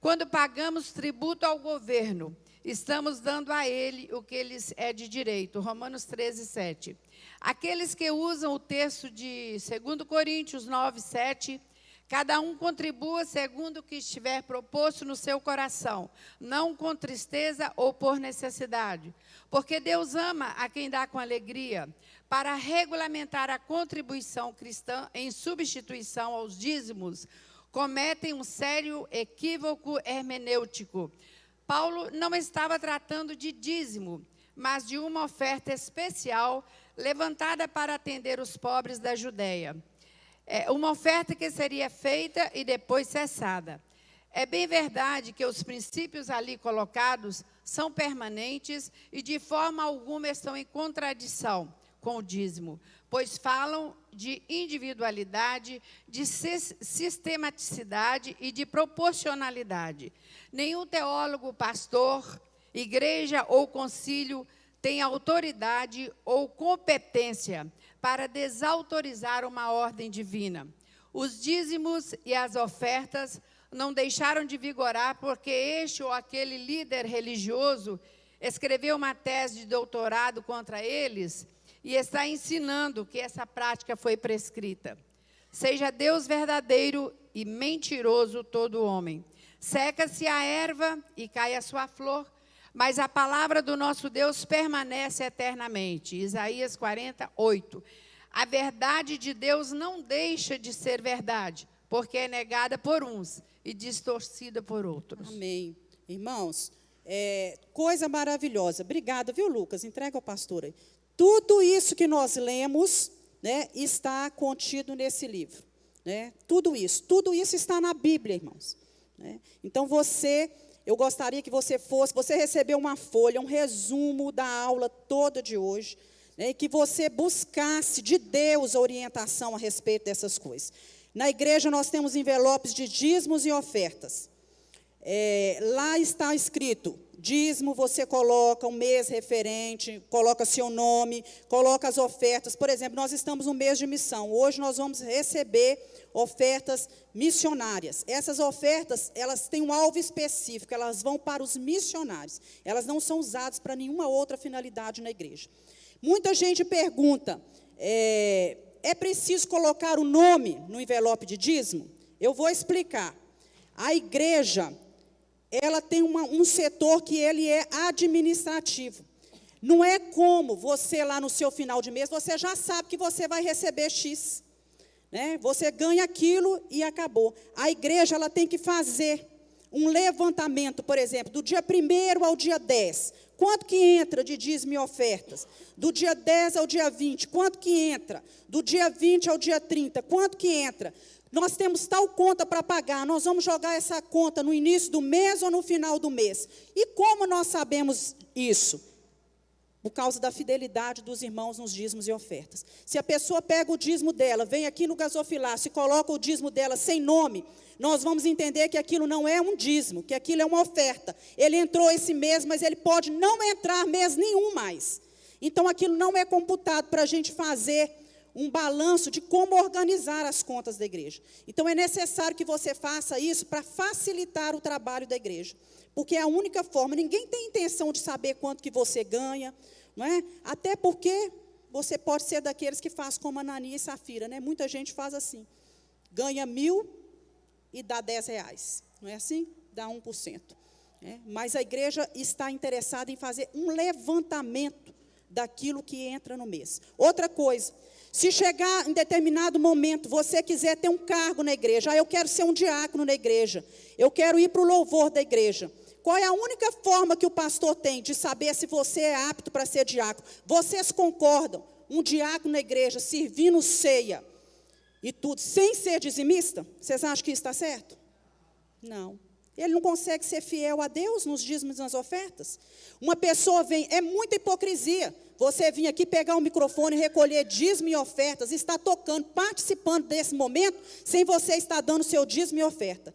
Quando pagamos tributo ao governo, estamos dando a ele o que lhes é de direito. Romanos 13, 7. Aqueles que usam o texto de 2 Coríntios 9, 7, cada um contribua segundo o que estiver proposto no seu coração, não com tristeza ou por necessidade. Porque Deus ama a quem dá com alegria. Para regulamentar a contribuição cristã em substituição aos dízimos, cometem um sério equívoco hermenêutico. Paulo não estava tratando de dízimo, mas de uma oferta especial levantada para atender os pobres da Judéia. Uma oferta que seria feita e depois cessada. É bem verdade que os princípios ali colocados são permanentes e de forma alguma estão em contradição com o dízimo, pois falam de individualidade, de sistematicidade e de proporcionalidade. Nenhum teólogo, pastor, igreja ou concílio tem autoridade ou competência para desautorizar uma ordem divina. Os dízimos e as ofertas não deixaram de vigorar porque este ou aquele líder religioso escreveu uma tese de doutorado contra eles e está ensinando que essa prática foi prescrita. Seja Deus verdadeiro e mentiroso todo homem. Seca-se a erva e cai a sua flor, mas a palavra do nosso Deus permanece eternamente. Isaías 48. A verdade de Deus não deixa de ser verdade, porque é negada por uns e distorcida por outros. Amém. Irmãos, coisa maravilhosa. Obrigada, viu, Lucas? Entrega ao pastor aí. Tudo isso que nós lemos, né, está contido nesse livro. Né? Tudo isso está na Bíblia, irmãos. Né? Então, eu gostaria que você recebeu uma folha, um resumo da aula toda de hoje, né, e que você buscasse de Deus a orientação a respeito dessas coisas. Na igreja nós temos envelopes de dízimos e ofertas. Lá está escrito, dízimo você coloca um mês referente, coloca seu nome, coloca as ofertas. Por exemplo, nós estamos no mês de missão. Hoje nós vamos receber ofertas missionárias. Essas ofertas, elas têm um alvo específico, elas vão para os missionários. Elas não são usadas para nenhuma outra finalidade na igreja. Muita gente pergunta, é preciso colocar o nome no envelope de dízimo? Eu vou explicar. A igreja, ela tem um setor que ele é administrativo. Não é como você lá no seu final de mês, você já sabe que você vai receber X. Né? Você ganha aquilo e acabou. A igreja ela tem que fazer um levantamento, por exemplo, do dia 1º ao dia 10. Quanto que entra de dízimo e ofertas? Do dia 10 ao dia 20, quanto que entra? Do dia 20 ao dia 30, quanto que entra? Nós temos tal conta para pagar, nós vamos jogar essa conta no início do mês ou no final do mês. E como nós sabemos isso? Por causa da fidelidade dos irmãos nos dízimos e ofertas. Se a pessoa pega o dízimo dela, vem aqui no gasofilácio e coloca o dízimo dela sem nome, nós vamos entender que aquilo não é um dízimo, que aquilo é uma oferta. Ele entrou esse mês, mas ele pode não entrar mês nenhum mais. Então, aquilo não é computado para a gente fazer um balanço de como organizar as contas da igreja. Então, é necessário que você faça isso para facilitar o trabalho da igreja. Porque é a única forma, ninguém tem intenção de saber quanto que você ganha, não é? Até porque você pode ser daqueles que faz como Ananias e Safira, né? Muita gente faz assim, ganha 1.000 e dá R$10, não é assim? Dá 1%. Mas a igreja está interessada em fazer um levantamento daquilo que entra no mês. Outra coisa, se chegar em determinado momento, você quiser ter um cargo na igreja, eu quero ser um diácono na igreja, eu quero ir para o louvor da igreja. Qual é a única forma que o pastor tem de saber se você é apto para ser diácono? Vocês concordam? Um diácono na igreja, servindo ceia e tudo, sem ser dizimista? Vocês acham que isso está certo? Não. Ele não consegue ser fiel a Deus nos dízimos e nas ofertas. Uma pessoa vem, é muita hipocrisia. Você vir aqui pegar o microfone, recolher dízimo e ofertas, está tocando, participando desse momento, sem você estar dando seu dízimo e oferta.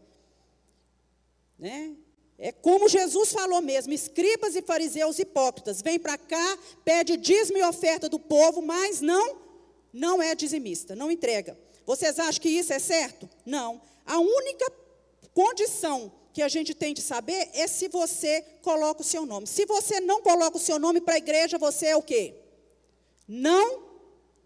né? É como Jesus falou mesmo, escribas e fariseus hipócritas, vem para cá, pede dízimo e oferta do povo, mas não é dizimista, não entrega. Vocês acham que isso é certo? Não. A única condição que a gente tem de saber é se você coloca o seu nome. Se você não coloca o seu nome para a igreja, você é o quê? Não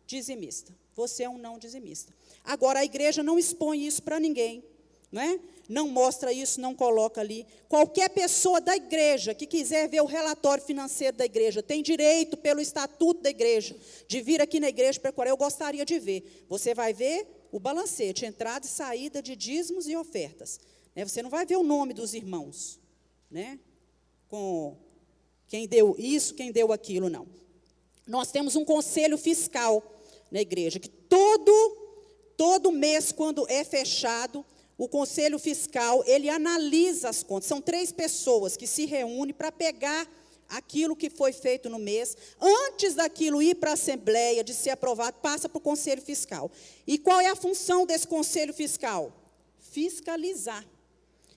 dizimista. Você é um não dizimista. Agora, a igreja não expõe isso para ninguém, não é? Não mostra isso, não coloca ali. Qualquer pessoa da igreja que quiser ver o relatório financeiro da igreja, tem direito, pelo estatuto da igreja, de vir aqui na igreja procurar. Eu gostaria de ver. Você vai ver o balancete, entrada e saída de dízimos e ofertas. Você não vai ver o nome dos irmãos, né? Com quem deu isso, quem deu aquilo, não. Nós temos um conselho fiscal na igreja, que todo mês, quando é fechado, o conselho fiscal, ele analisa as contas. São 3 pessoas que se reúnem para pegar aquilo que foi feito no mês. Antes daquilo ir para a Assembleia, de ser aprovado, passa para o conselho fiscal. E qual é a função desse conselho fiscal? Fiscalizar.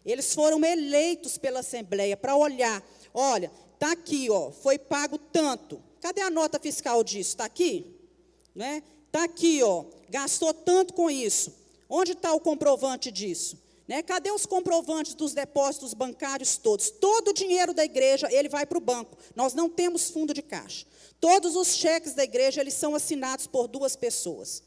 Eles foram eleitos pela Assembleia para olhar. Olha, está aqui, ó, foi pago tanto. Cadê a nota fiscal disso? Está aqui? Né? Está aqui, ó, gastou tanto com isso. Onde está o comprovante disso? Né? Cadê os comprovantes dos depósitos bancários todos? Todo o dinheiro da igreja, ele vai para o banco. Nós não temos fundo de caixa. Todos os cheques da igreja, eles são assinados por 2 pessoas.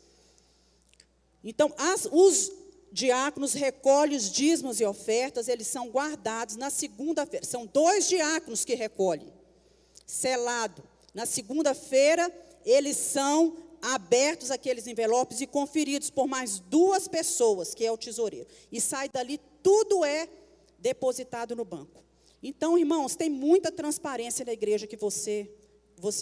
Então, os diáconos recolhem os dízimos e ofertas, eles são guardados na segunda-feira. São 2 diáconos que recolhem, selado. Na segunda-feira, eles são abertos aqueles envelopes e conferidos por mais 2 pessoas, que é o tesoureiro. E sai dali, tudo é depositado no banco. Então, irmãos, tem muita transparência na igreja que você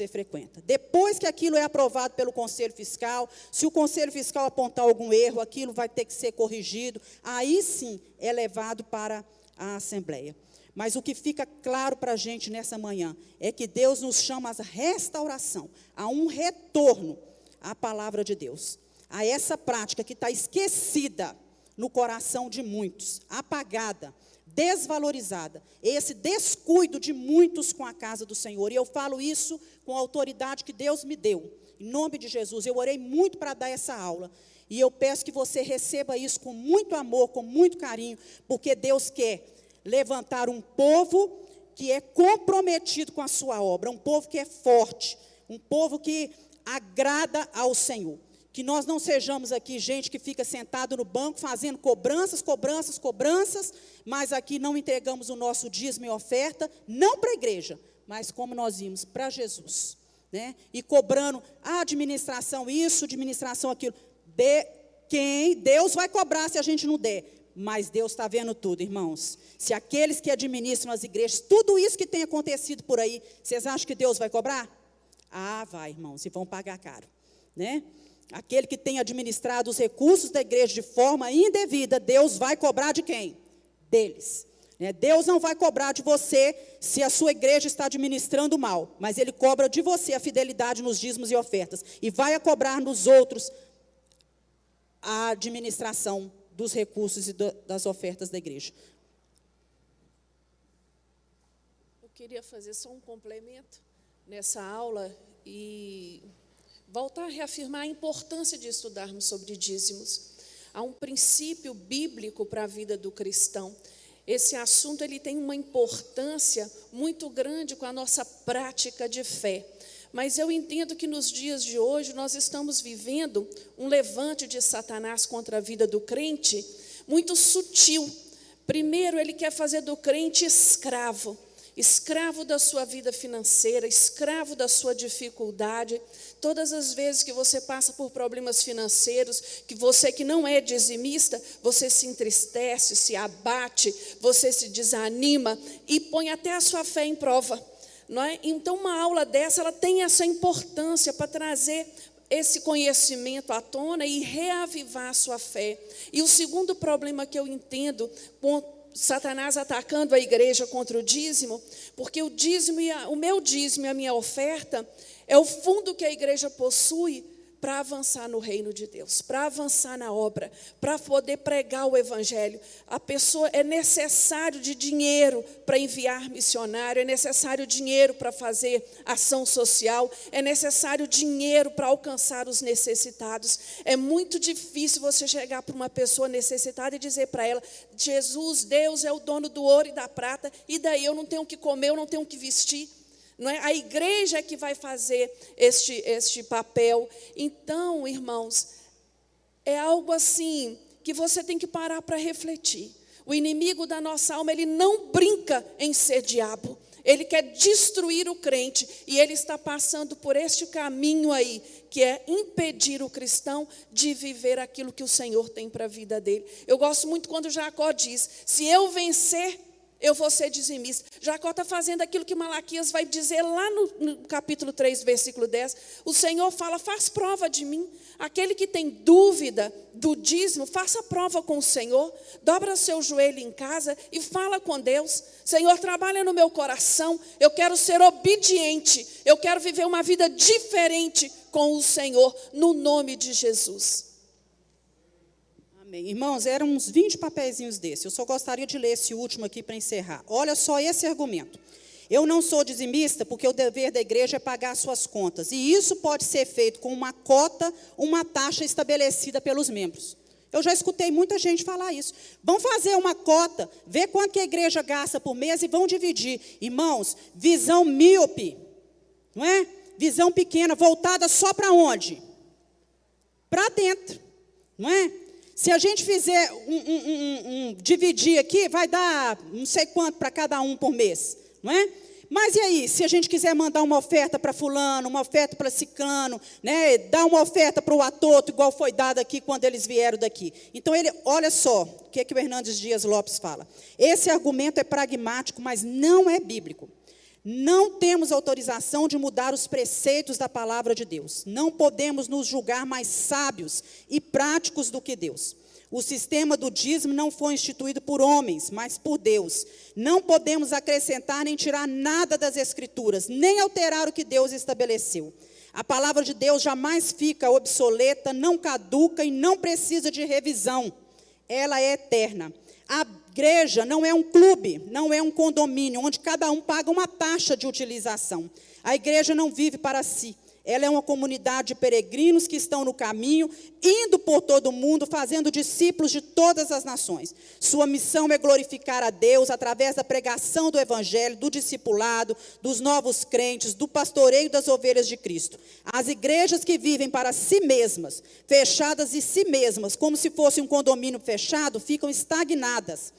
frequenta. Depois que aquilo é aprovado pelo Conselho Fiscal, se o Conselho Fiscal apontar algum erro, aquilo vai ter que ser corrigido, aí sim é levado para a Assembleia. Mas o que fica claro para a gente nessa manhã é que Deus nos chama à restauração, a um retorno à palavra de Deus, a essa prática que está esquecida no coração de muitos, apagada, desvalorizada, esse descuido de muitos com a casa do Senhor. E eu falo isso com a autoridade que Deus me deu, em nome de Jesus. Eu orei muito para dar essa aula, e eu peço que você receba isso com muito amor, com muito carinho, porque Deus quer levantar um povo que é comprometido com a sua obra, um povo que é forte, um povo que agrada ao Senhor. Que nós não sejamos aqui gente que fica sentado no banco fazendo cobranças, mas aqui não entregamos o nosso dízimo e oferta, não para a igreja, mas como nós vimos, para Jesus, né? E cobrando a administração isso, administração aquilo. Deus vai cobrar se a gente não der, mas Deus está vendo tudo, irmãos. Se aqueles que administram as igrejas, tudo isso que tem acontecido por aí, vocês acham que Deus vai cobrar? Ah, vai, irmãos, e vão pagar caro, né? Aquele que tem administrado os recursos da igreja de forma indevida, Deus vai cobrar de quem? Deles. Né? Deus não vai cobrar de você se a sua igreja está administrando mal, mas Ele cobra de você a fidelidade nos dízimos e ofertas, e vai cobrar nos outros a administração dos recursos e das ofertas da igreja. Eu queria fazer só um complemento nessa aula e voltar a reafirmar a importância de estudarmos sobre dízimos. Há um princípio bíblico para a vida do cristão. Esse assunto ele tem uma importância muito grande com a nossa prática de fé. Mas eu entendo que nos dias de hoje nós estamos vivendo um levante de Satanás contra a vida do crente muito sutil. Primeiro, ele quer fazer do crente escravo da sua vida financeira, escravo da sua dificuldade. Todas as vezes que você passa por problemas financeiros, que você que não é dizimista, você se entristece, se abate, você se desanima e põe até a sua fé em prova, não é? Então, uma aula dessa, ela tem essa importância para trazer esse conhecimento à tona e reavivar a sua fé. E o segundo problema que eu entendo com Satanás atacando a igreja contra o dízimo, porque o meu dízimo e a minha oferta é o fundo que a igreja possui para avançar no reino de Deus, para avançar na obra, para poder pregar o evangelho. A pessoa é necessário de dinheiro para enviar missionário, é necessário dinheiro para fazer ação social, é necessário dinheiro para alcançar os necessitados. É muito difícil você chegar para uma pessoa necessitada e dizer para ela: Jesus, Deus é o dono do ouro e da prata, e daí eu não tenho o que comer, eu não tenho o que vestir. Não é? A igreja é que vai fazer este papel. Então, irmãos, é algo assim que você tem que parar para refletir. O inimigo da nossa alma, ele não brinca em ser diabo. Ele quer destruir o crente, e ele está passando por este caminho aí, que é impedir o cristão de viver aquilo que o Senhor tem para a vida dele. Eu gosto muito quando Jacó diz: se eu vencer, eu vou ser dizimista. Jacó está fazendo aquilo que Malaquias vai dizer lá no capítulo 3, versículo 10. O Senhor fala: faz prova de mim. Aquele que tem dúvida do dízimo, faça prova com o Senhor. Dobra seu joelho em casa e fala com Deus: Senhor, trabalha no meu coração. Eu quero ser obediente. Eu quero viver uma vida diferente com o Senhor, no nome de Jesus. Amém. Irmãos, eram uns 20 papeizinhos desses. Eu só gostaria de ler esse último aqui para encerrar. Olha só esse argumento. Eu não sou dizimista porque o dever da igreja é pagar as suas contas. E isso pode ser feito com uma cota, uma taxa estabelecida pelos membros. Eu já escutei muita gente falar isso. Vão fazer uma cota, ver quanto que a igreja gasta por mês e vão dividir. Irmãos, visão míope, não é? Visão pequena, voltada só para onde? Para dentro, não é? Se a gente fizer dividir aqui, vai dar não sei quanto para cada um por mês, não é? Mas e aí, se a gente quiser mandar uma oferta para fulano, uma oferta para ciclano, né, dar uma oferta para o Atoto, igual foi dado aqui quando eles vieram daqui. Então, olha só o que o Hernandes Dias Lopes fala. Esse argumento é pragmático, mas não é bíblico. Não temos autorização de mudar os preceitos da palavra de Deus. Não podemos nos julgar mais sábios e práticos do que Deus. O sistema do dízimo não foi instituído por homens, mas por Deus. Não podemos acrescentar nem tirar nada das Escrituras, nem alterar o que Deus estabeleceu. A palavra de Deus jamais fica obsoleta, não caduca e não precisa de revisão. Ela é eterna. A igreja não é um clube, não é um condomínio, onde cada um paga uma taxa de utilização. A igreja não vive para si. Ela é uma comunidade de peregrinos que estão no caminho, indo por todo o mundo, fazendo discípulos de todas as nações. Sua missão é glorificar a Deus através da pregação do evangelho, do discipulado, dos novos crentes, do pastoreio das ovelhas de Cristo. As igrejas que vivem para si mesmas, fechadas em si mesmas, como se fosse um condomínio fechado, ficam estagnadas.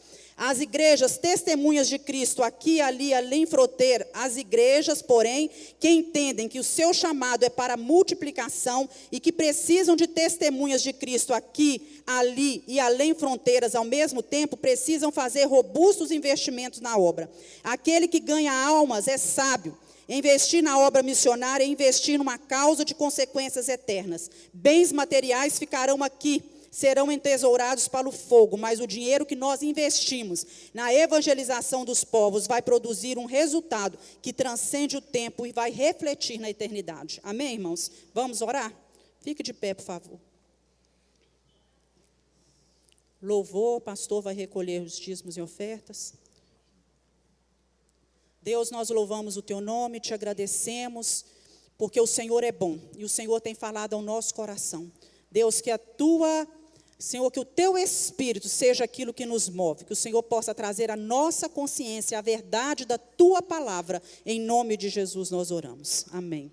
As igrejas testemunhas de Cristo aqui, ali, além fronteira, as igrejas, porém, que entendem que o seu chamado é para multiplicação e que precisam de testemunhas de Cristo aqui, ali e além fronteiras ao mesmo tempo, precisam fazer robustos investimentos na obra. Aquele que ganha almas é sábio. Investir na obra missionária é investir numa causa de consequências eternas. Bens materiais ficarão aqui, serão entesourados para o fogo, mas o dinheiro que nós investimos na evangelização dos povos vai produzir um resultado que transcende o tempo e vai refletir na eternidade. Amém, irmãos? Vamos orar? Fique de pé, por favor. Louvor, o pastor vai recolher os dízimos e ofertas. Deus, nós louvamos o teu nome, te agradecemos, porque o Senhor é bom e o Senhor tem falado ao nosso coração. Deus, que Senhor, que o teu Espírito seja aquilo que nos move, que o Senhor possa trazer à nossa consciência a verdade da tua palavra. Em nome de Jesus nós oramos. Amém.